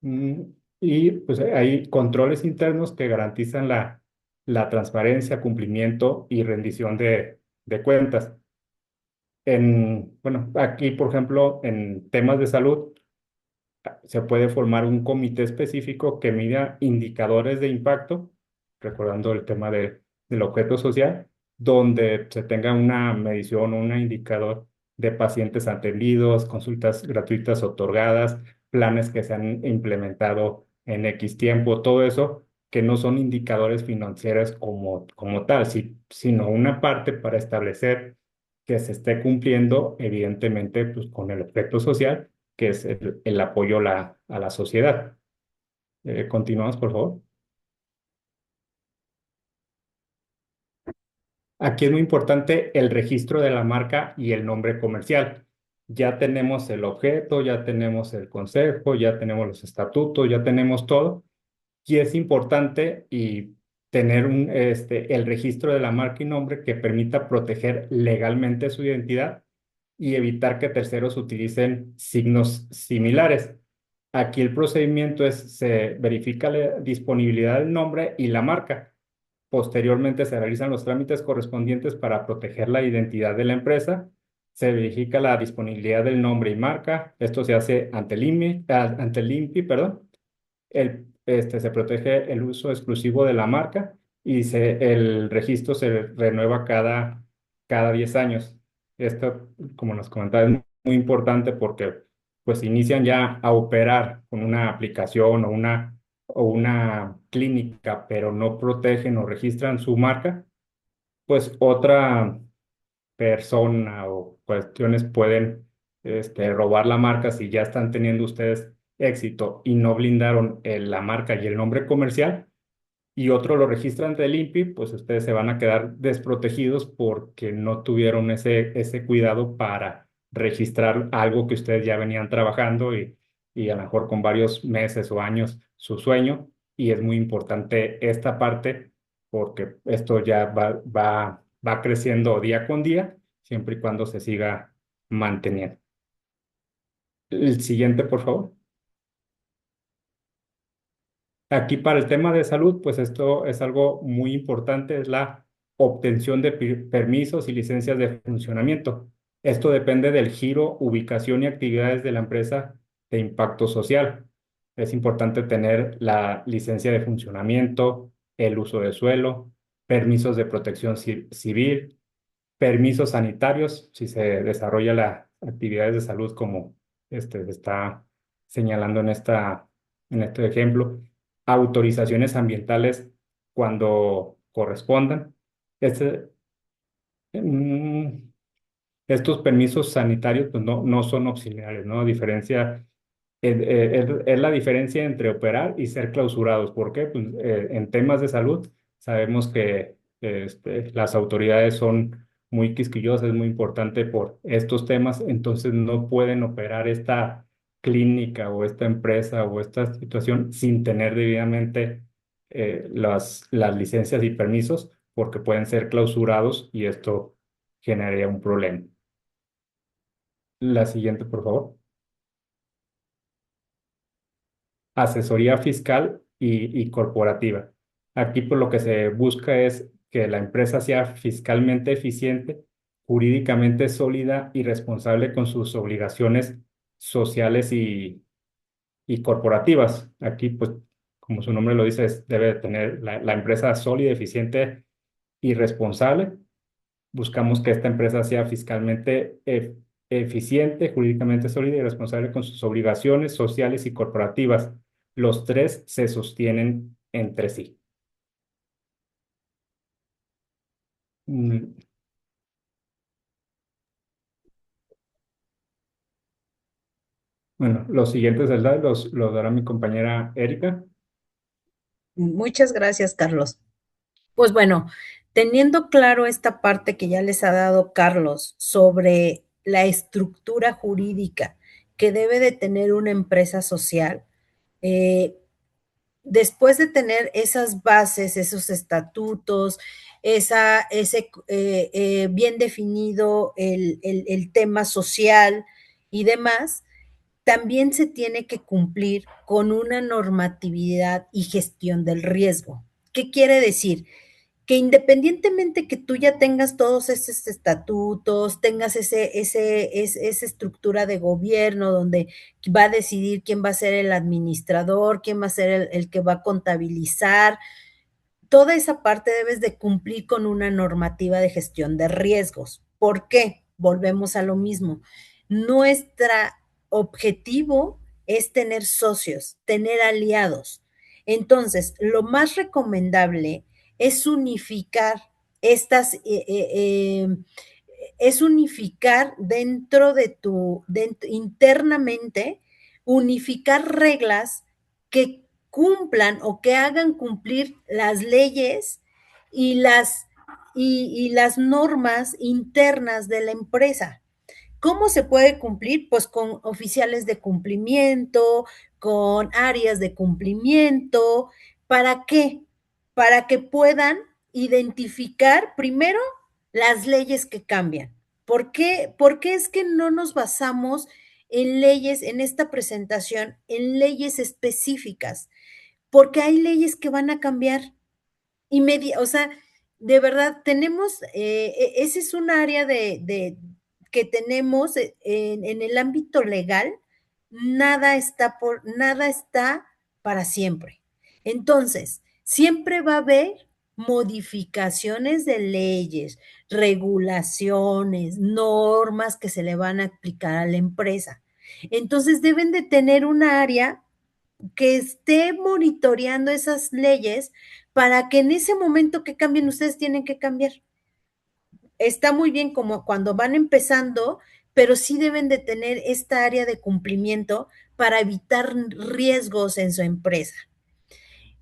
Mm, Y pues hay controles internos que garantizan la transparencia, cumplimiento y rendición de cuentas. Bueno, aquí, por ejemplo, en temas de salud, se puede formar un comité específico que mida indicadores de impacto, recordando el tema del objeto social, donde se tenga una medición o un indicador de pacientes atendidos, consultas gratuitas otorgadas, planes que se han implementado en X tiempo, todo eso que no son indicadores financieros como tal, sino una parte para establecer que se esté cumpliendo, evidentemente, pues, con el objeto social que es el apoyo a la sociedad. Continuamos, por favor. Aquí es muy importante el registro de la marca y el nombre comercial. Ya tenemos el objeto, ya tenemos el consejo, ya tenemos los estatutos, ya tenemos todo. Y es importante tener el registro de la marca y nombre que permita proteger legalmente su identidad y evitar que terceros utilicen signos similares. Aquí el procedimiento se verifica la disponibilidad del nombre y la marca. Posteriormente se realizan los trámites correspondientes para proteger la identidad de la empresa. Se verifica la disponibilidad del nombre y marca. Esto se hace ante el INPI, perdón. Se protege el uso exclusivo de la marca y el registro se renueva cada 10 años. Esto, como nos comentaba, es muy importante porque pues inician ya a operar con una aplicación o una clínica, pero no protegen o registran su marca, pues otra persona o cuestiones pueden robar la marca si ya están teniendo ustedes éxito y no blindaron la marca y el nombre comercial y otro lo registra ante el INPI, pues ustedes se van a quedar desprotegidos porque no tuvieron ese cuidado para registrar algo que ustedes ya venían trabajando y a lo mejor con varios meses o años su sueño. Y es muy importante esta parte porque esto ya va creciendo día con día, siempre y cuando se siga manteniendo. El siguiente, por favor. Aquí para el tema de salud, pues esto es algo muy importante, es la obtención de permisos y licencias de funcionamiento. Esto depende del giro, ubicación y actividades de la empresa de impacto social. Es importante tener la licencia de funcionamiento, el uso de suelo, permisos de protección civil, permisos sanitarios, si se desarrolla las actividades de salud como se está señalando en este ejemplo, autorizaciones ambientales cuando correspondan. Este, mm, Estos permisos sanitarios pues, no son auxiliares, ¿no? A diferencia, es la diferencia entre operar y ser clausurados. ¿Por qué? Pues, en temas de salud sabemos que las autoridades son muy quisquillosas, es muy importante por estos temas, entonces no pueden operar esta clínica o esta empresa o esta situación sin tener debidamente las licencias y permisos porque pueden ser clausurados y esto generaría un problema. La siguiente, por favor. Asesoría fiscal y corporativa. Aquí por lo que se busca es que la empresa sea fiscalmente eficiente, jurídicamente sólida y responsable con sus obligaciones sociales y corporativas. Aquí, pues, como su nombre lo dice, debe tener la empresa sólida, eficiente y responsable. Buscamos que esta empresa sea fiscalmente eficiente, jurídicamente sólida y responsable con sus obligaciones sociales y corporativas. Los tres se sostienen entre sí. Mm, Bueno, los siguientes slides los dará mi compañera Erika. Muchas gracias, Carlos. Pues bueno, teniendo claro esta parte que ya les ha dado Carlos sobre la estructura jurídica que debe de tener una empresa social, eh, después de tener esas bases, esos estatutos, ese bien definido el tema social y demás, también se tiene que cumplir con una normatividad y gestión del riesgo. ¿Qué quiere decir? Que independientemente que tú ya tengas todos esos estatutos, tengas esa estructura de gobierno donde va a decidir quién va a ser el administrador, quién va a ser el que va a contabilizar, toda esa parte debes de cumplir con una normativa de gestión de riesgos. ¿Por qué? Volvemos a lo mismo. Nuestro objetivo es tener socios, tener aliados. Entonces, lo más recomendable es unificar estas, es unificar dentro de internamente, unificar reglas que cumplan o que hagan cumplir las leyes y las normas internas de la empresa. ¿Cómo se puede cumplir? Pues con oficiales de cumplimiento, con áreas de cumplimiento. ¿Para qué? Para que puedan identificar primero las leyes que cambian. ¿Por qué es que no nos basamos en leyes, en esta presentación, en leyes específicas? Porque hay leyes que van a cambiar o sea, de verdad, tenemos, ese es un área que tenemos en el ámbito legal, nada está para siempre. Entonces, siempre va a haber modificaciones de leyes, regulaciones, normas que se le van a aplicar a la empresa. Entonces, deben de tener un área que esté monitoreando esas leyes para que en ese momento que cambien, ustedes tienen que cambiar. Está muy bien como cuando van empezando, pero sí deben de tener esta área de cumplimiento para evitar riesgos en su empresa.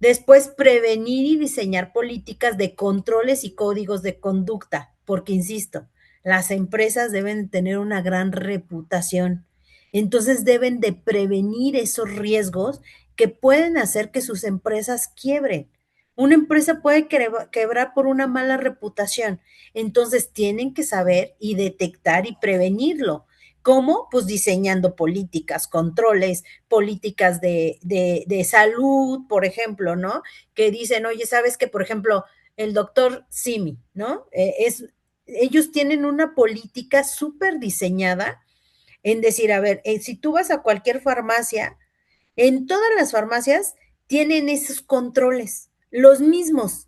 Después, prevenir y diseñar políticas de controles y códigos de conducta, porque, insisto, las empresas deben tener una gran reputación. Entonces, deben de prevenir esos riesgos que pueden hacer que sus empresas quiebren. Una empresa puede quebrar por una mala reputación. Entonces, tienen que saber y detectar y prevenirlo. ¿Cómo? Pues diseñando políticas, controles, políticas de salud, por ejemplo, ¿no? Que dicen, oye, ¿sabes que, por ejemplo, el doctor Simi, ¿no? Ellos tienen una política súper diseñada en decir, a ver, si tú vas a cualquier farmacia, en todas las farmacias tienen esos controles, los mismos.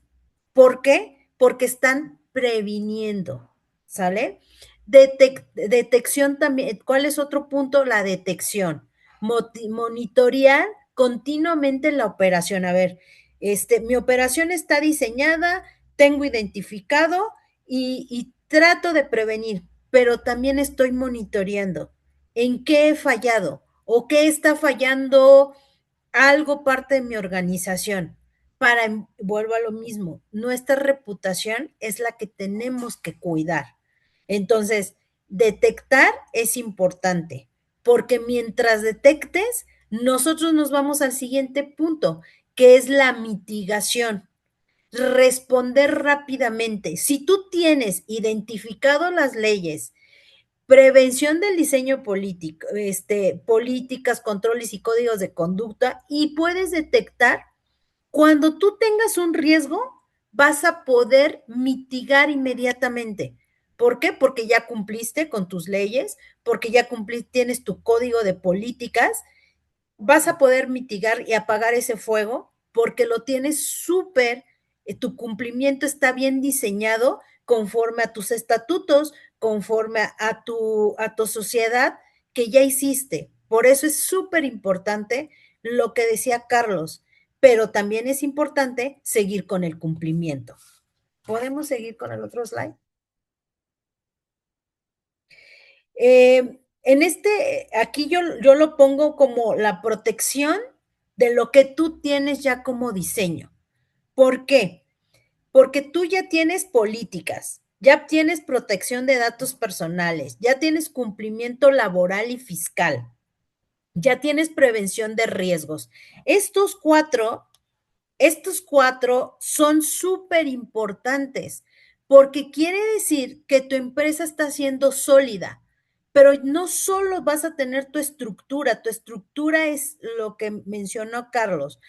¿Por qué? Porque están previniendo, ¿sale? Detección también. ¿Cuál es otro punto? La detección. Monitorear continuamente la operación. A ver, mi operación está diseñada, tengo identificado y trato de prevenir, pero también estoy monitoreando en qué he fallado o qué está fallando algo parte de mi organización. Vuelvo a lo mismo, nuestra reputación es la que tenemos que cuidar. Entonces, detectar es importante, porque mientras detectes, nosotros nos vamos al siguiente punto, que es la mitigación. Responder rápidamente. Si tú tienes identificado las leyes, prevención del diseño político, políticas, controles y códigos de conducta, y puedes detectar Cuando tú tengas un riesgo, vas a poder mitigar inmediatamente. ¿Por qué? Porque ya cumpliste con tus leyes, porque ya tienes tu código de políticas, vas a poder mitigar y apagar ese fuego porque lo tienes súper, tu cumplimiento está bien diseñado conforme a tus estatutos, conforme a tu sociedad que ya hiciste. Por eso es súper importante lo que decía Carlos, pero también es importante seguir con el cumplimiento. ¿Podemos seguir con el otro slide? Aquí yo lo pongo como la protección de lo que tú tienes ya como diseño. ¿Por qué? Porque tú ya tienes políticas, ya tienes protección de datos personales, ya tienes cumplimiento laboral y fiscal, ya tienes prevención de riesgos. Estos cuatro son súper importantes porque quiere decir que tu empresa está siendo sólida, pero no solo vas a tener tu estructura es lo que mencionó Carlos.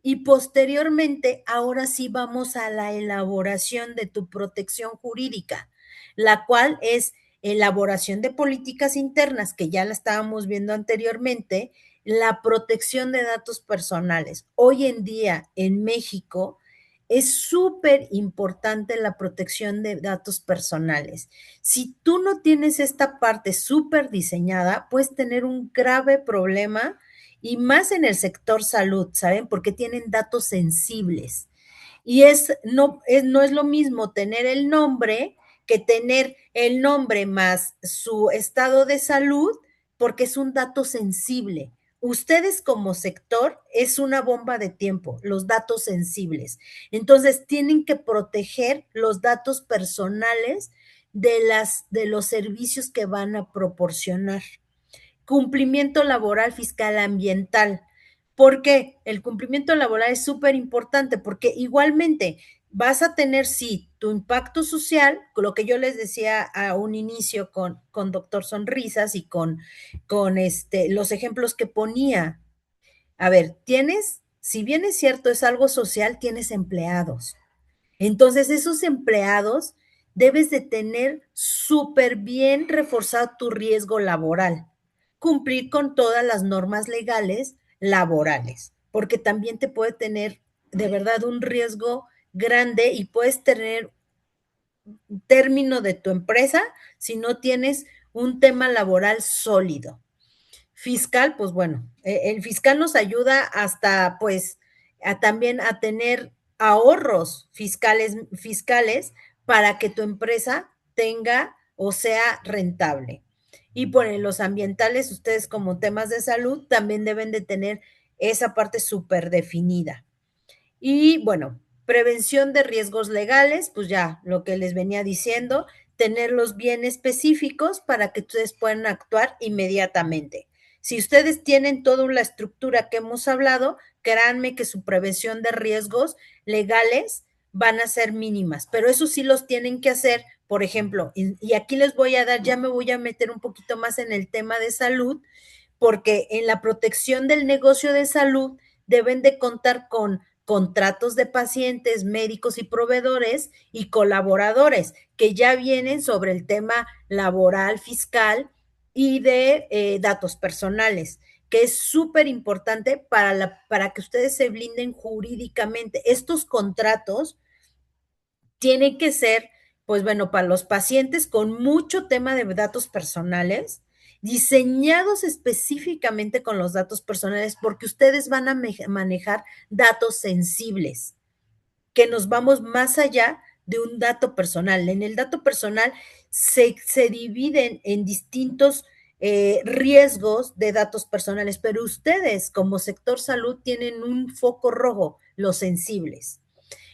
Y posteriormente, ahora sí vamos a la elaboración de tu protección jurídica, la cual es elaboración de políticas internas, que ya la estábamos viendo anteriormente, la protección de datos personales. Hoy en día en México es súper importante la protección de datos personales. Si tú no tienes esta parte súper diseñada, puedes tener un grave problema y más en el sector salud, ¿saben? Porque tienen datos sensibles. Y no es lo mismo tener el nombre que tener el nombre más su estado de salud, porque es un dato sensible. Ustedes como sector es una bomba de tiempo, los datos sensibles. Entonces, tienen que proteger los datos personales de los servicios que van a proporcionar. Cumplimiento laboral, fiscal, ambiental. ¿Por qué? El cumplimiento laboral es súper importante porque igualmente vas a tener, sí, tu impacto social, lo que yo les decía a un inicio con Doctor Sonrisas y con los ejemplos que ponía. A ver, si bien es cierto, es algo social, tienes empleados. Entonces, esos empleados debes de tener súper bien reforzado tu riesgo laboral, cumplir con todas las normas legales laborales, porque también te puede tener de verdad un riesgo grande y puedes tener término de tu empresa si no tienes un tema laboral sólido. Fiscal, pues bueno, el fiscal nos ayuda hasta pues también a tener ahorros fiscales para que tu empresa tenga o sea rentable. Y por los ambientales, ustedes como temas de salud también deben de tener esa parte súper definida. Y bueno, prevención de riesgos legales, pues ya lo que les venía diciendo, tenerlos bien específicos para que ustedes puedan actuar inmediatamente. Si ustedes tienen toda la estructura que hemos hablado, créanme que su prevención de riesgos legales van a ser mínimas, pero eso sí los tienen que hacer, por ejemplo, y aquí les voy a dar, ya me voy a meter un poquito más en el tema de salud, porque en la protección del negocio de salud deben de contar con contratos de pacientes, médicos y proveedores y colaboradores que ya vienen sobre el tema laboral, fiscal y de datos personales, que es súper importante para que ustedes se blinden jurídicamente. Estos contratos tienen que ser, pues bueno, para los pacientes con mucho tema de datos personales, diseñados específicamente con los datos personales, porque ustedes van a manejar datos sensibles, que nos vamos más allá de un dato personal. En el dato personal se dividen en distintos riesgos de datos personales, pero ustedes como sector salud tienen un foco rojo, los sensibles.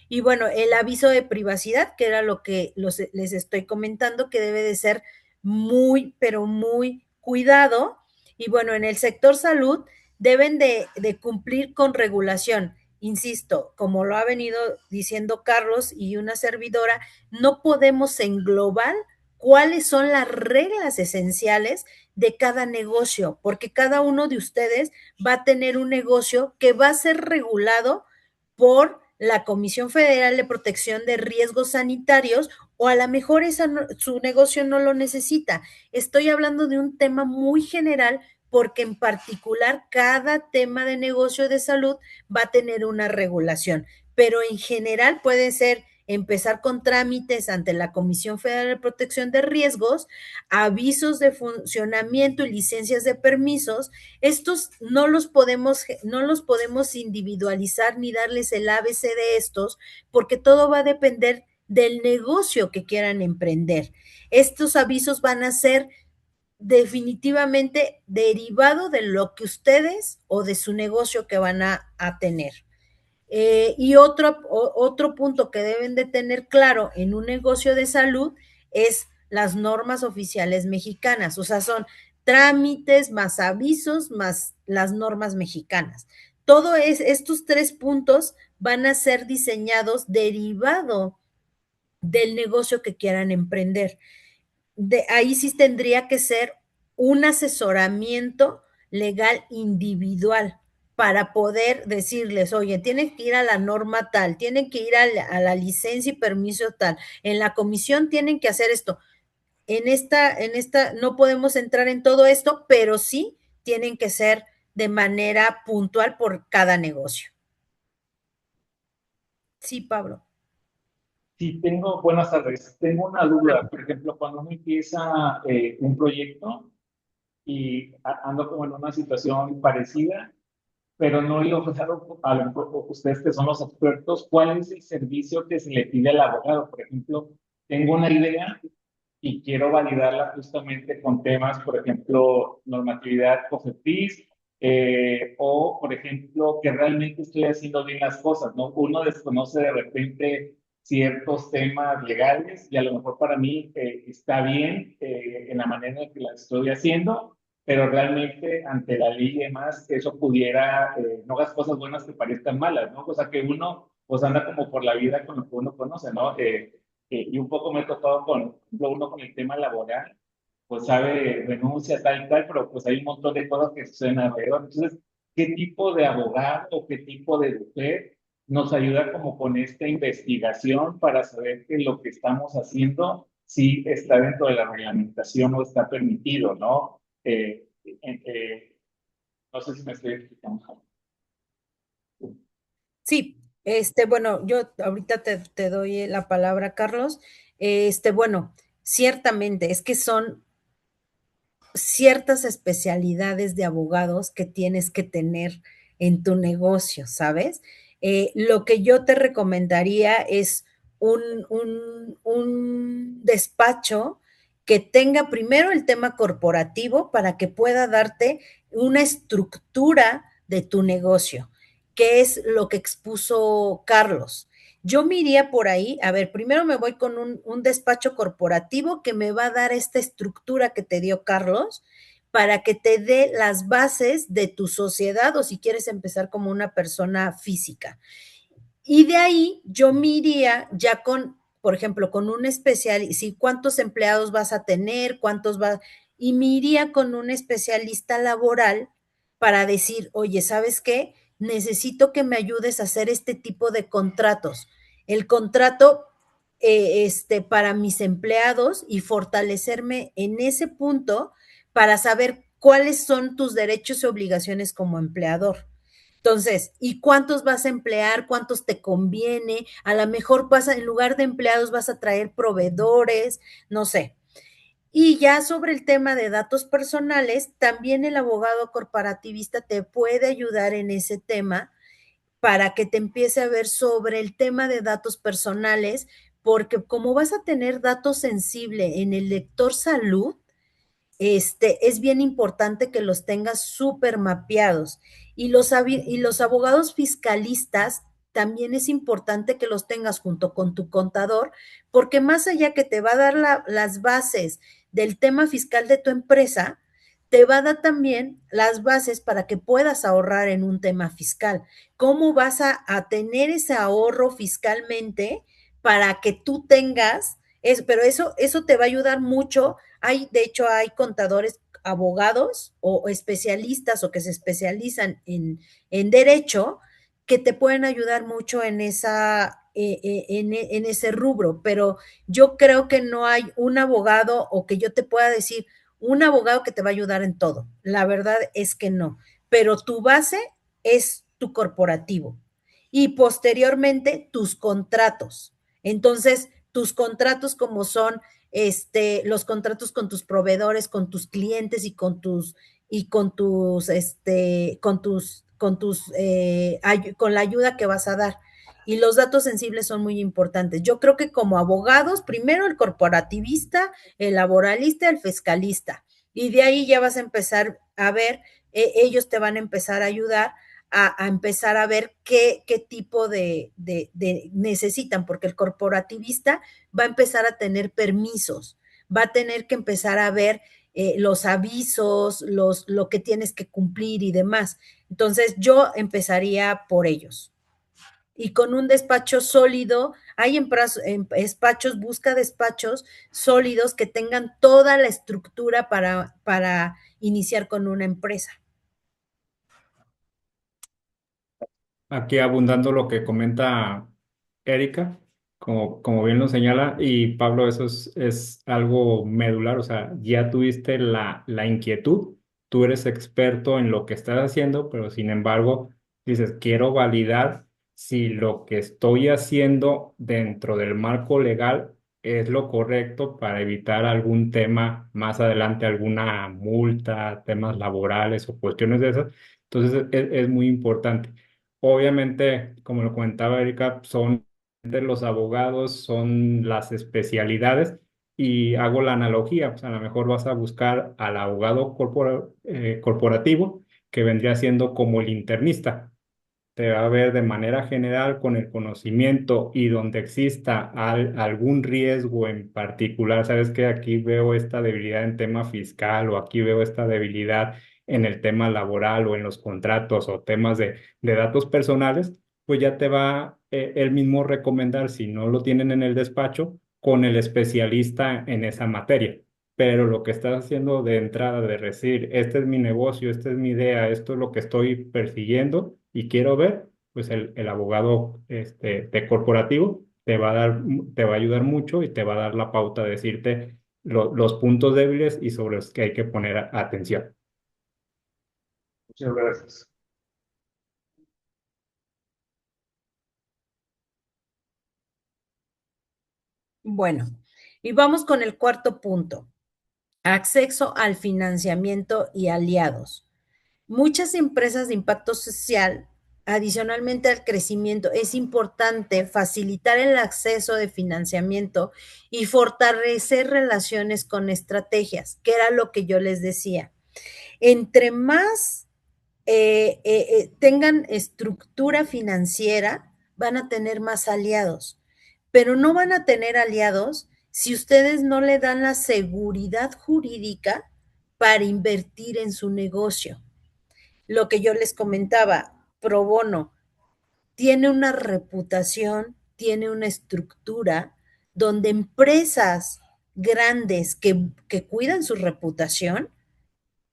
Y bueno, el aviso de privacidad, que era lo que les estoy comentando, que debe de ser muy, pero muy cuidado. Y bueno, en el sector salud deben de cumplir con regulación. Insisto, como lo ha venido diciendo Carlos y una servidora, no podemos englobar cuáles son las reglas esenciales de cada negocio, porque cada uno de ustedes va a tener un negocio que va a ser regulado por la Comisión Federal de Protección de Riesgos Sanitarios, o a lo mejor su negocio no lo necesita. Estoy hablando de un tema muy general porque en particular cada tema de negocio de salud va a tener una regulación, pero en general puede ser empezar con trámites ante la Comisión Federal de Protección de Riesgos, avisos de funcionamiento y licencias de permisos. Estos no los podemos individualizar ni darles el ABC de estos, porque todo va a depender del negocio que quieran emprender. Estos avisos van a ser definitivamente derivado de lo que ustedes o de su negocio que van a tener. Y otro punto que deben de tener claro en un negocio de salud es las normas oficiales mexicanas, o sea, son trámites más avisos más las normas mexicanas. Estos 3 puntos van a ser diseñados derivado del negocio que quieran emprender. Ahí sí tendría que ser un asesoramiento legal individual para poder decirles, oye, tienen que ir a la norma tal, tienen que ir a la licencia y permiso tal, en la comisión tienen que hacer esto. En esta no podemos entrar en todo esto, pero sí tienen que ser de manera puntual por cada negocio. Sí, Pablo. Sí, buenas tardes. Tengo una duda. Por ejemplo, cuando uno empieza un proyecto y ando como en una situación parecida, pero no he logrado, a lo mejor ustedes que son los expertos, ¿cuál es el servicio que se le pide al abogado? Por ejemplo, tengo una idea y quiero validarla justamente con temas, por ejemplo, normatividad COFEPRIS, o, por ejemplo, que realmente estoy haciendo bien las cosas, ¿no? Uno desconoce de repente ciertos temas legales y a lo mejor para mí está bien en la manera en que las estoy haciendo, pero realmente ante la ley y demás, eso pudiera, no hagas cosas buenas que parezcan malas, ¿no? O sea, que uno pues anda como por la vida con lo que uno conoce, ¿no? Y un poco me he tocado con, por ejemplo, uno con el tema laboral, pues sabe, renuncia, tal y tal, pero pues hay un montón de cosas que suceden alrededor. Entonces, ¿qué tipo de abogado o qué tipo de mujer nos ayuda como con esta investigación para saber que lo que estamos haciendo sí está dentro de la reglamentación o está permitido, ¿no? No sé si me estoy explicando. Sí, bueno, yo ahorita te doy la palabra, Carlos. Bueno, ciertamente es que son ciertas especialidades de abogados que tienes que tener en tu negocio, ¿sabes? Lo que yo te recomendaría es un despacho que tenga primero el tema corporativo para que pueda darte una estructura de tu negocio, que es lo que expuso Carlos. Yo me iría por ahí, a ver, primero me voy con un despacho corporativo que me va a dar esta estructura que te dio Carlos para que te dé las bases de tu sociedad o si quieres empezar como una persona física. Y de ahí yo me iría ya con, por ejemplo, con un especialista, si cuántos empleados vas a tener, y me iría con un especialista laboral para decir, oye, ¿sabes qué? Necesito que me ayudes a hacer este tipo de contratos. El contrato para mis empleados y fortalecerme en ese punto para saber cuáles son tus derechos y obligaciones como empleador. Entonces, ¿y cuántos vas a emplear? ¿Cuántos te conviene? A lo mejor en lugar de empleados vas a traer proveedores, no sé. Y ya sobre el tema de datos personales, también el abogado corporativista te puede ayudar en ese tema para que te empiece a ver sobre el tema de datos personales, porque como vas a tener datos sensibles en el lector salud, es bien importante que los tengas súper mapeados. Y los abogados fiscalistas también es importante que los tengas junto con tu contador, porque más allá que te va a dar las bases del tema fiscal de tu empresa, te va a dar también las bases para que puedas ahorrar en un tema fiscal. ¿Cómo vas a tener ese ahorro fiscalmente para que tú tengas, pero eso te va a ayudar mucho. De hecho, hay contadores, abogados o especialistas o que se especializan en derecho que te pueden ayudar mucho en en ese rubro, pero yo creo que no hay un abogado o que yo te pueda decir un abogado que te va a ayudar en todo. La verdad es que no, pero tu base es tu corporativo y posteriormente tus contratos. Entonces, tus contratos como son los contratos con tus proveedores, con tus clientes y con la ayuda que vas a dar. Y los datos sensibles son muy importantes. Yo creo que como abogados, primero el corporativista, el laboralista, el fiscalista. Y de ahí ya vas a empezar a ver, ellos te van a empezar a ayudar a empezar a ver qué tipo de necesitan, porque el corporativista va a empezar a tener permisos, va a tener que empezar a ver los avisos, lo que tienes que cumplir y demás. Entonces yo empezaría por ellos. Y con un despacho sólido, hay en despachos, busca despachos sólidos que tengan toda la estructura para iniciar con una empresa. Aquí abundando lo que comenta Erika, como bien lo señala, y Pablo, eso es algo medular, o sea, ya tuviste la inquietud, tú eres experto en lo que estás haciendo, pero sin embargo, dices, quiero validar si lo que estoy haciendo dentro del marco legal es lo correcto para evitar algún tema más adelante, alguna multa, temas laborales o cuestiones de esas. Entonces, es muy importante. Obviamente, como lo comentaba Erika, son de los abogados, son las especialidades y hago la analogía, pues a lo mejor vas a buscar al abogado corporativo que vendría siendo como el internista. Te va a ver de manera general con el conocimiento y donde exista algún riesgo en particular. Sabes que aquí veo esta debilidad en tema fiscal o aquí veo esta debilidad en el tema laboral o en los contratos o temas de datos personales, pues ya te va él mismo recomendar, si no lo tienen en el despacho, con el especialista en esa materia. Pero lo que estás haciendo de entrada, de decir, este es mi negocio, esta es mi idea, esto es lo que estoy persiguiendo y quiero ver, pues el abogado de corporativo te va a dar, te va a ayudar mucho y te va a dar la pauta de decirte los puntos débiles y sobre los que hay que poner atención. Muchas gracias. Bueno, y vamos con el cuarto punto, acceso al financiamiento y aliados. Muchas empresas de impacto social, adicionalmente al crecimiento, es importante facilitar el acceso de financiamiento y fortalecer relaciones con estrategias, que era lo que yo les decía. Entre más tengan estructura financiera, van a tener más aliados, pero no van a tener aliados si ustedes no le dan la seguridad jurídica para invertir en su negocio. Lo que yo les comentaba, Pro Bono tiene una reputación, tiene una estructura donde empresas grandes que cuidan su reputación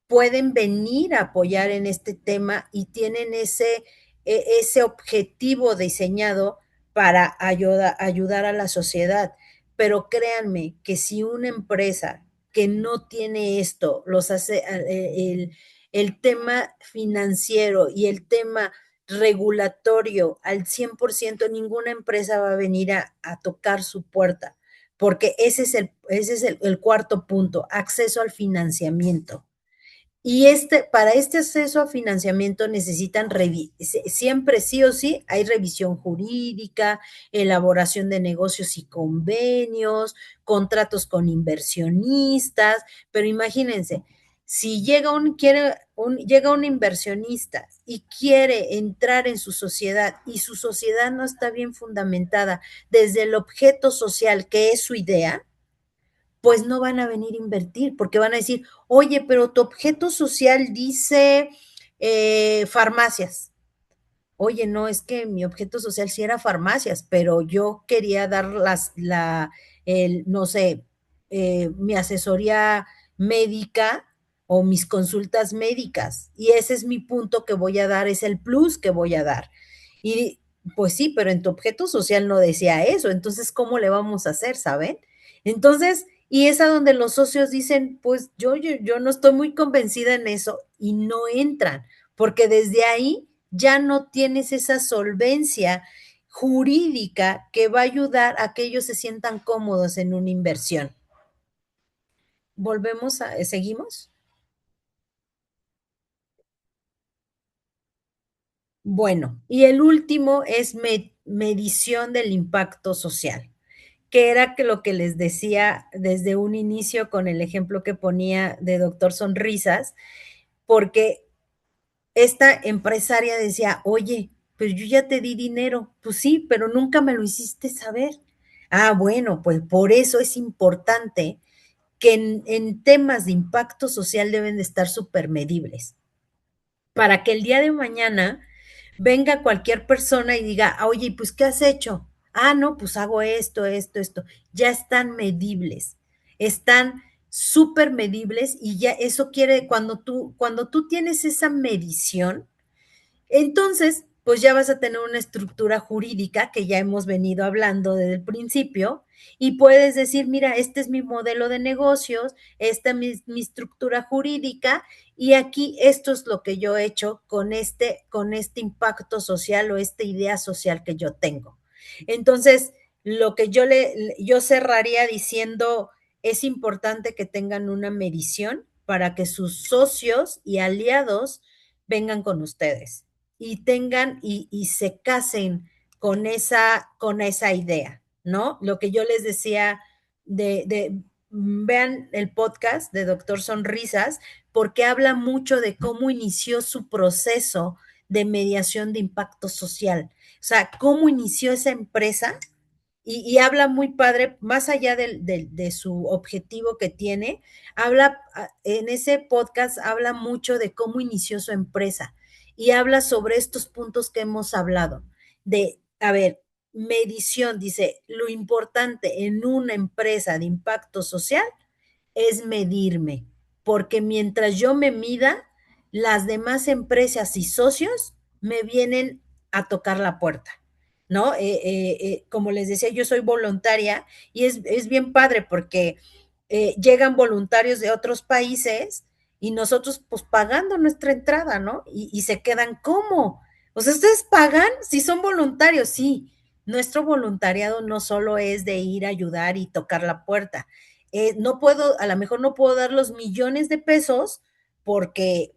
pueden venir a apoyar en este tema y tienen ese objetivo diseñado para ayudar a la sociedad. Pero créanme que si una empresa que no tiene esto, los hace el tema financiero y el tema regulatorio al 100%, ninguna empresa va a venir a tocar su puerta, porque ese es el cuarto punto, acceso al financiamiento. Y para este acceso a financiamiento necesitan siempre sí o sí hay revisión jurídica, elaboración de negocios y convenios, contratos con inversionistas, pero imagínense, si llega un inversionista y quiere entrar en su sociedad y su sociedad no está bien fundamentada desde el objeto social que es su idea, pues no van a venir a invertir, porque van a decir, oye, pero tu objeto social dice farmacias. Oye, no, es que mi objeto social sí era farmacias, pero yo quería dar no sé, mi asesoría médica o mis consultas médicas. Y ese es mi punto que voy a dar, es el plus que voy a dar. Y pues sí, pero en tu objeto social no decía eso, entonces, ¿cómo le vamos a hacer, saben? Entonces, y es a donde los socios dicen, pues yo no estoy muy convencida en eso y no entran, porque desde ahí ya no tienes esa solvencia jurídica que va a ayudar a que ellos se sientan cómodos en una inversión. Volvemos a, ¿seguimos? Bueno, y el último es medición del impacto social, que era que lo que les decía desde un inicio con el ejemplo que ponía de Doctor Sonrisas, porque esta empresaria decía, oye, pero yo ya te di dinero, pues sí, pero nunca me lo hiciste saber. Ah, bueno, pues por eso es importante que en temas de impacto social deben de estar súper medibles, para que el día de mañana venga cualquier persona y diga, "Ah, oye, pues, ¿qué has hecho? Ah, no, pues hago esto, esto, esto". Ya están medibles, están súper medibles y ya eso quiere, cuando tú tienes esa medición, entonces, pues ya vas a tener una estructura jurídica que ya hemos venido hablando desde el principio y puedes decir, mira, este es mi modelo de negocios, esta es mi estructura jurídica y aquí esto es lo que yo he hecho con este impacto social o esta idea social que yo tengo. Entonces, lo que yo cerraría diciendo, es importante que tengan una medición para que sus socios y aliados vengan con ustedes y tengan y se casen con esa idea, ¿no? Lo que yo les decía vean el podcast de Doctor Sonrisas, porque habla mucho de cómo inició su proceso de mediación de impacto social. O sea, cómo inició esa empresa y habla muy padre, más allá de su objetivo que tiene, habla, en ese podcast habla mucho de cómo inició su empresa y habla sobre estos puntos que hemos hablado, de, a ver, medición, dice, lo importante en una empresa de impacto social es medirme, porque mientras yo me mida, las demás empresas y socios me vienen a tocar la puerta. ¿No? Como les decía, yo soy voluntaria y es bien padre porque llegan voluntarios de otros países y nosotros pues pagando nuestra entrada, ¿no? Y se quedan, ¿cómo? O sea, ustedes pagan si son voluntarios, sí. Nuestro voluntariado no solo es de ir a ayudar y tocar la puerta. No puedo, a lo mejor no puedo dar los millones de pesos porque,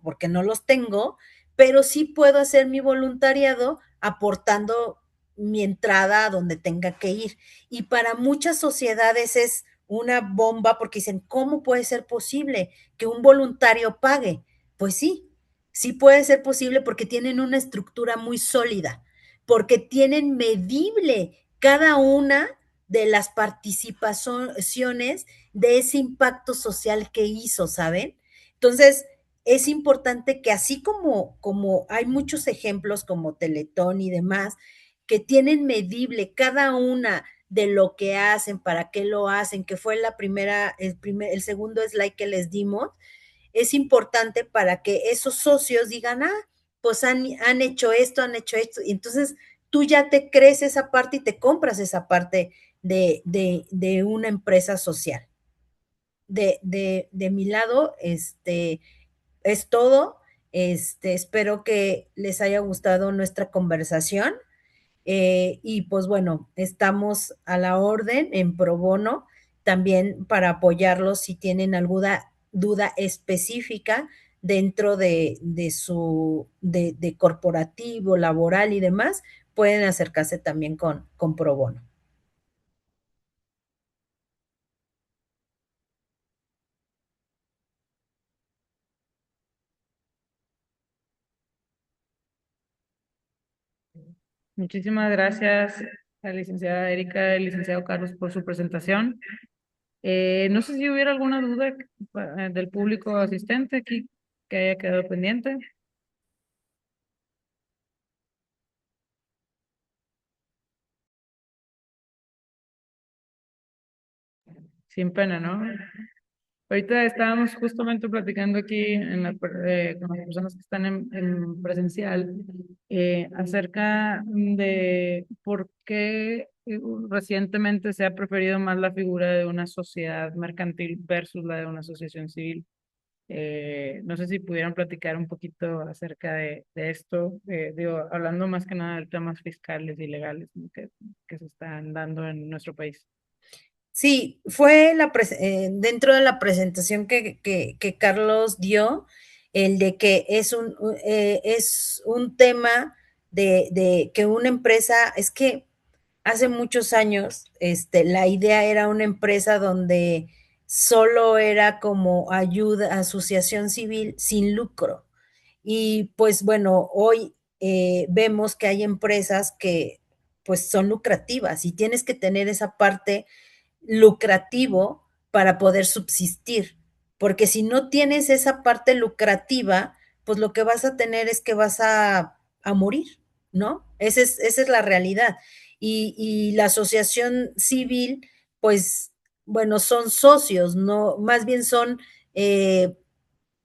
porque no los tengo, pero sí puedo hacer mi voluntariado aportando mi entrada a donde tenga que ir. Y para muchas sociedades es una bomba porque dicen, ¿cómo puede ser posible que un voluntario pague? Pues sí, sí puede ser posible porque tienen una estructura muy sólida, porque tienen medible cada una de las participaciones de ese impacto social que hizo, ¿saben? Entonces, es importante que así como hay muchos ejemplos como Teletón y demás, que tienen medible cada una de lo que hacen, para qué lo hacen, que fue la primera, el segundo slide que les dimos, es importante para que esos socios digan, ah, pues han hecho esto, y entonces tú ya te crees esa parte y te compras esa parte de una empresa social. De mi lado, es todo. Espero que les haya gustado nuestra conversación. Y pues bueno, estamos a la orden en pro bono también para apoyarlos si tienen alguna duda específica dentro de corporativo, laboral y demás, pueden acercarse también con pro bono. Muchísimas gracias a la licenciada Erika y al licenciado Carlos por su presentación. No sé si hubiera alguna duda del público asistente aquí que haya quedado pendiente. Sin pena, ¿no? Ahorita estábamos justamente platicando aquí con las personas que están en presencial acerca de por qué recientemente se ha preferido más la figura de una sociedad mercantil versus la de una asociación civil. No sé si pudieran platicar un poquito acerca de esto, digo, hablando más que nada de temas fiscales y legales, ¿no? que se están dando en nuestro país. Sí, fue dentro de la presentación que Carlos dio, el de que es un tema de que una empresa, es que hace muchos años, la idea era una empresa donde solo era como ayuda, asociación civil sin lucro. Y pues bueno, hoy vemos que hay empresas que pues son lucrativas y tienes que tener esa parte lucrativo para poder subsistir, porque si no tienes esa parte lucrativa, pues lo que vas a tener es que vas a morir, ¿no? Esa es la realidad. Y la asociación civil, pues, bueno, son socios, no, más bien son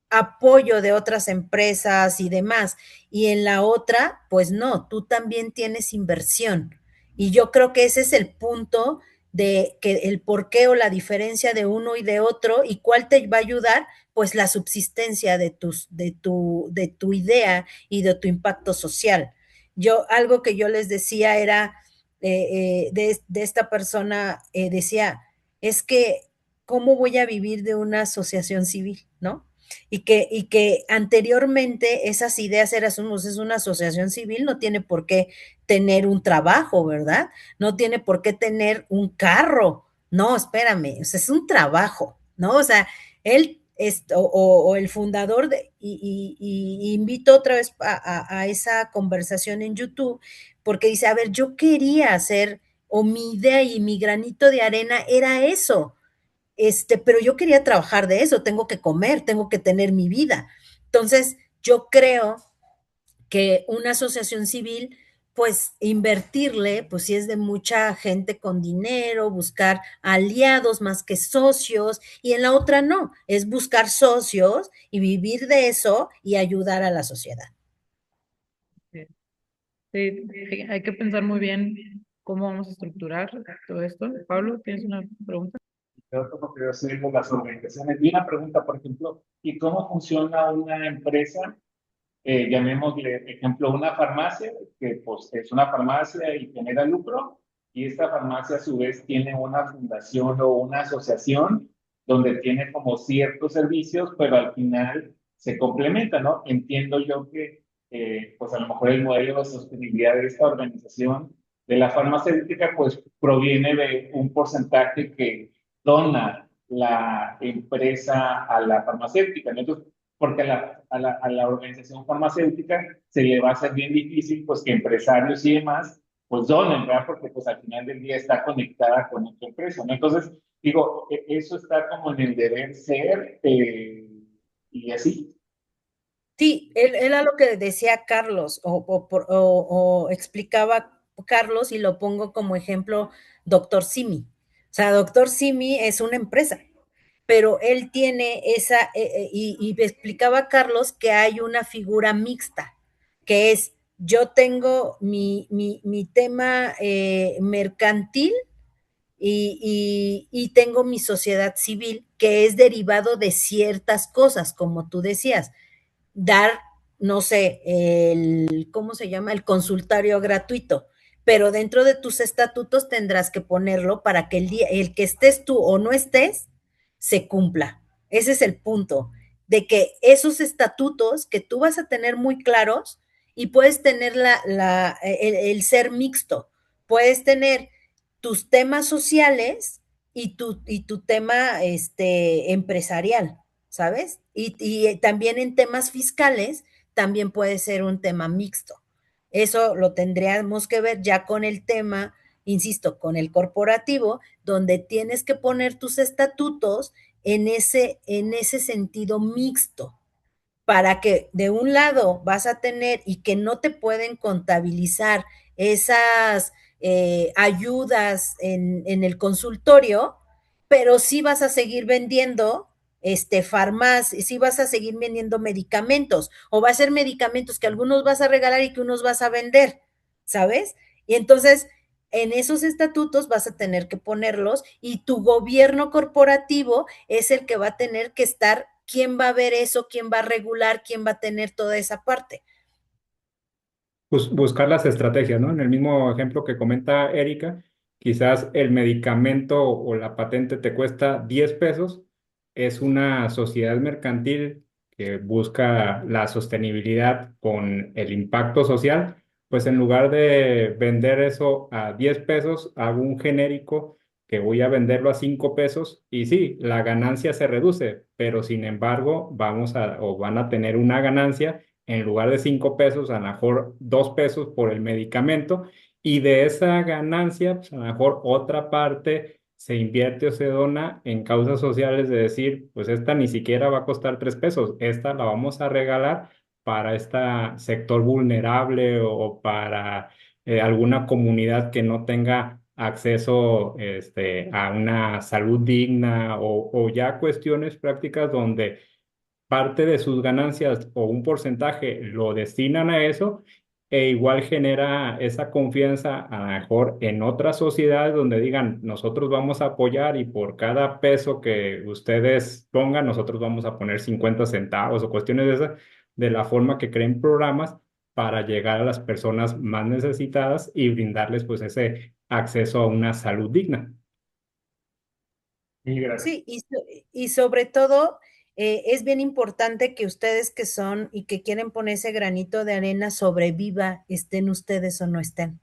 apoyo de otras empresas y demás. Y en la otra, pues no, tú también tienes inversión. Y yo creo que ese es el punto de que el porqué o la diferencia de uno y de otro y cuál te va a ayudar, pues la subsistencia de tu idea y de tu impacto social. Algo que yo les decía era, de esta persona, decía, es que, ¿cómo voy a vivir de una asociación civil, no? Y que anteriormente esas ideas eran, es una asociación civil, no tiene por qué tener un trabajo, ¿verdad? No tiene por qué tener un carro. No, espérame, o sea, es un trabajo, ¿no? O sea, él o el fundador y invito otra vez a esa conversación en YouTube, porque dice, a ver, yo quería hacer, o mi idea y mi granito de arena era eso, pero yo quería trabajar de eso, tengo que comer, tengo que tener mi vida. Entonces, yo creo que una asociación civil, pues invertirle, pues si es de mucha gente con dinero, buscar aliados más que socios, y en la otra no, es buscar socios y vivir de eso y ayudar a la sociedad. Sí, sí, hay que pensar muy bien cómo vamos a estructurar todo esto. Pablo, ¿tienes una pregunta? Yo como que soy de las organizaciones. Y una pregunta, por ejemplo, ¿y cómo funciona una empresa? Llamémosle, ejemplo, una farmacia, que pues es una farmacia y genera lucro, y esta farmacia a su vez tiene una fundación o una asociación donde tiene como ciertos servicios, pero al final se complementa, ¿no? Entiendo yo que, pues a lo mejor el modelo de sostenibilidad de esta organización, de la farmacéutica, pues proviene de un porcentaje que dona la empresa a la farmacéutica, ¿no? Entonces, porque a la organización farmacéutica se le va a hacer bien difícil, pues que empresarios y demás, pues donen, ¿verdad? Porque pues al final del día está conectada con otra empresa, ¿no? Entonces, digo, eso está como en el deber ser y así. Sí, él era lo que decía Carlos, o explicaba Carlos, y lo pongo como ejemplo, Doctor Simi. O sea, Doctor Simi es una empresa, pero él tiene y explicaba a Carlos que hay una figura mixta, que es, yo tengo mi tema mercantil y tengo mi sociedad civil, que es derivado de ciertas cosas, como tú decías, dar, no sé, ¿cómo se llama? El consultorio gratuito, pero dentro de tus estatutos tendrás que ponerlo para que el que estés tú o no estés, se cumpla. Ese es el punto, de que esos estatutos que tú vas a tener muy claros y puedes tener el ser mixto, puedes tener tus temas sociales y tu tema empresarial, ¿sabes? Y también en temas fiscales, también puede ser un tema mixto. Eso lo tendríamos que ver ya con el tema, insisto, con el corporativo, donde tienes que poner tus estatutos en ese sentido mixto, para que de un lado vas a tener y que no te pueden contabilizar esas ayudas en el consultorio, pero sí vas a seguir vendiendo farmacia, si vas a seguir vendiendo medicamentos, o va a ser medicamentos que algunos vas a regalar y que unos vas a vender, ¿sabes? Y entonces, en esos estatutos vas a tener que ponerlos y tu gobierno corporativo es el que va a tener que estar, quién va a ver eso, quién va a regular, quién va a tener toda esa parte. Buscar las estrategias, ¿no? En el mismo ejemplo que comenta Erika, quizás el medicamento o la patente te cuesta 10 pesos, es una sociedad mercantil que busca la sostenibilidad con el impacto social, pues en lugar de vender eso a 10 pesos, hago un genérico que voy a venderlo a 5 pesos y sí, la ganancia se reduce, pero sin embargo van a tener una ganancia en lugar de 5 pesos, a lo mejor 2 pesos por el medicamento, y de esa ganancia, pues a lo mejor otra parte se invierte o se dona en causas sociales de decir, pues esta ni siquiera va a costar 3 pesos, esta la vamos a regalar para este sector vulnerable o para alguna comunidad que no tenga acceso a una salud digna o ya cuestiones prácticas donde parte de sus ganancias o un porcentaje lo destinan a eso e igual genera esa confianza a lo mejor en otras sociedades donde digan, nosotros vamos a apoyar y por cada peso que ustedes pongan, nosotros vamos a poner 50 centavos o cuestiones de esas, de la forma que creen programas para llegar a las personas más necesitadas y brindarles pues ese acceso a una salud digna. Y gracias. Sí, y sobre todo es bien importante que ustedes que son y que quieren poner ese granito de arena sobreviva, estén ustedes o no estén,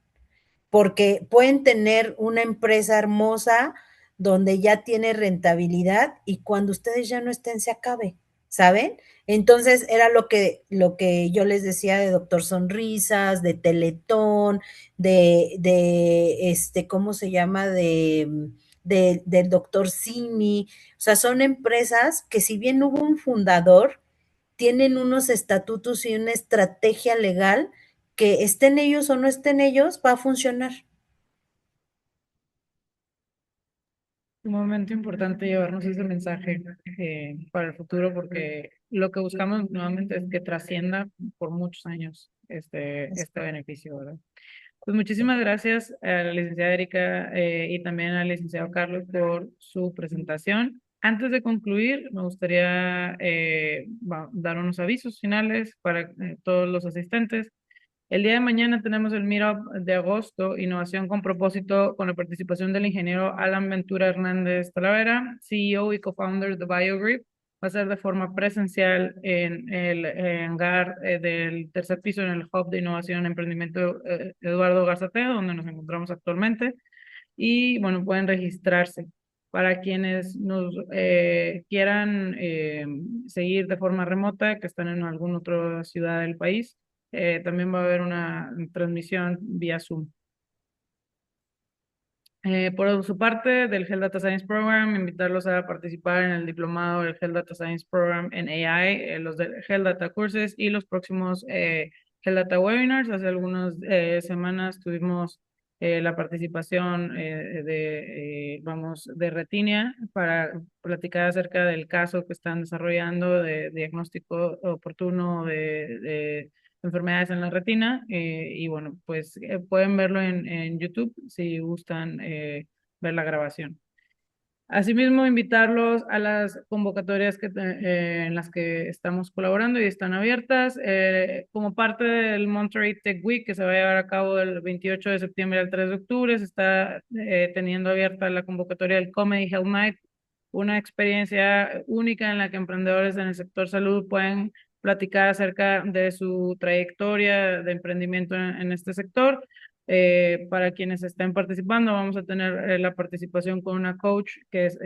porque pueden tener una empresa hermosa donde ya tiene rentabilidad y cuando ustedes ya no estén se acabe, ¿saben? Entonces era lo que yo les decía de Doctor Sonrisas, de Teletón, ¿cómo se llama? Del Doctor Simi. O sea, son empresas que si bien hubo un fundador, tienen unos estatutos y una estrategia legal que estén ellos o no estén ellos, va a funcionar. Sumamente importante llevarnos ese mensaje para el futuro porque lo que buscamos nuevamente es que trascienda por muchos años este beneficio, ¿verdad? Pues muchísimas gracias a la licenciada Erika y también al licenciado Carlos por su presentación. Antes de concluir, me gustaría dar unos avisos finales para todos los asistentes. El día de mañana tenemos el Meetup de agosto, Innovación con Propósito, con la participación del ingeniero Alan Ventura Hernández Talavera, CEO y co-founder de BioGrip. Va a ser de forma presencial en el hangar del tercer piso en el Hub de Innovación y Emprendimiento Eduardo Garzateo, donde nos encontramos actualmente. Y bueno, pueden registrarse. Para quienes nos quieran seguir de forma remota, que están en alguna otra ciudad del país, también va a haber una transmisión vía Zoom. Por su parte, del Health Data Science Program, invitarlos a participar en el diplomado del Health Data Science Program en AI, los de Health Data Courses y los próximos Health Data Webinars. Hace algunas semanas tuvimos la participación de Retinia para platicar acerca del caso que están desarrollando de diagnóstico oportuno de enfermedades en la retina. Y bueno, pues pueden verlo en YouTube si gustan ver la grabación. Asimismo, invitarlos a las convocatorias en las que estamos colaborando y están abiertas. Como parte del Monterey Tech Week, que se va a llevar a cabo del 28 de septiembre al 3 de octubre, se está teniendo abierta la convocatoria del Comedy Health Night, una experiencia única en la que emprendedores en el sector salud pueden platicar acerca de su trayectoria de emprendimiento en este sector. Para quienes estén participando, vamos a tener la participación con una coach que es,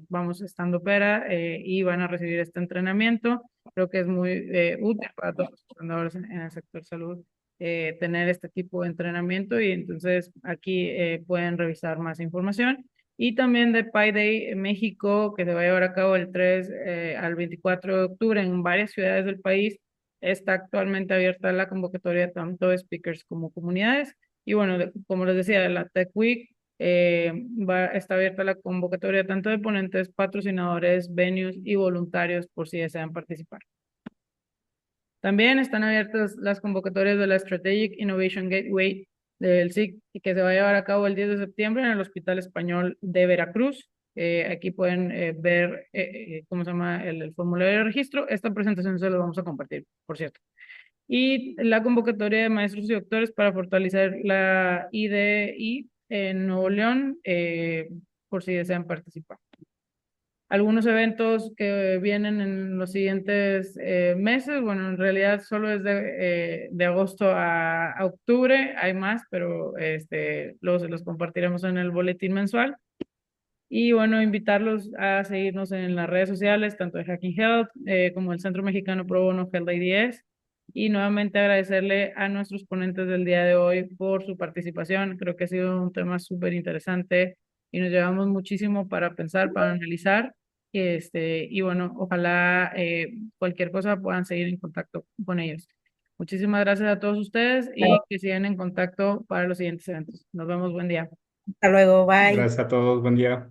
vamos, estando pera y van a recibir este entrenamiento. Creo que es muy útil para todos los emprendedores en el sector salud tener este tipo de entrenamiento y entonces aquí pueden revisar más información. Y también de Pi Day en México, que se va a llevar a cabo el 3 al 24 de octubre en varias ciudades del país. Está actualmente abierta la convocatoria tanto de speakers como comunidades. Y bueno, como les decía, la Tech Week Está abierta la convocatoria tanto de ponentes, patrocinadores, venues y voluntarios por si desean participar. También están abiertas las convocatorias de la Strategic Innovation Gateway del SIC y que se va a llevar a cabo el 10 de septiembre en el Hospital Español de Veracruz. Aquí pueden ver cómo se llama el formulario de registro. Esta presentación se la vamos a compartir, por cierto. Y la convocatoria de maestros y doctores para fortalecer la IDI en Nuevo León, por si desean participar. Algunos eventos que vienen en los siguientes meses, bueno, en realidad solo es de agosto a octubre, hay más, pero luego se los compartiremos en el boletín mensual. Y bueno, invitarlos a seguirnos en las redes sociales, tanto de Hacking Health como el Centro Mexicano Pro Bono Health IDS. Y nuevamente agradecerle a nuestros ponentes del día de hoy por su participación. Creo que ha sido un tema súper interesante y nos llevamos muchísimo para pensar, para analizar. Y bueno, ojalá cualquier cosa puedan seguir en contacto con ellos. Muchísimas gracias a todos ustedes y que sigan en contacto para los siguientes eventos. Nos vemos, buen día. Hasta luego, bye. Gracias a todos, buen día.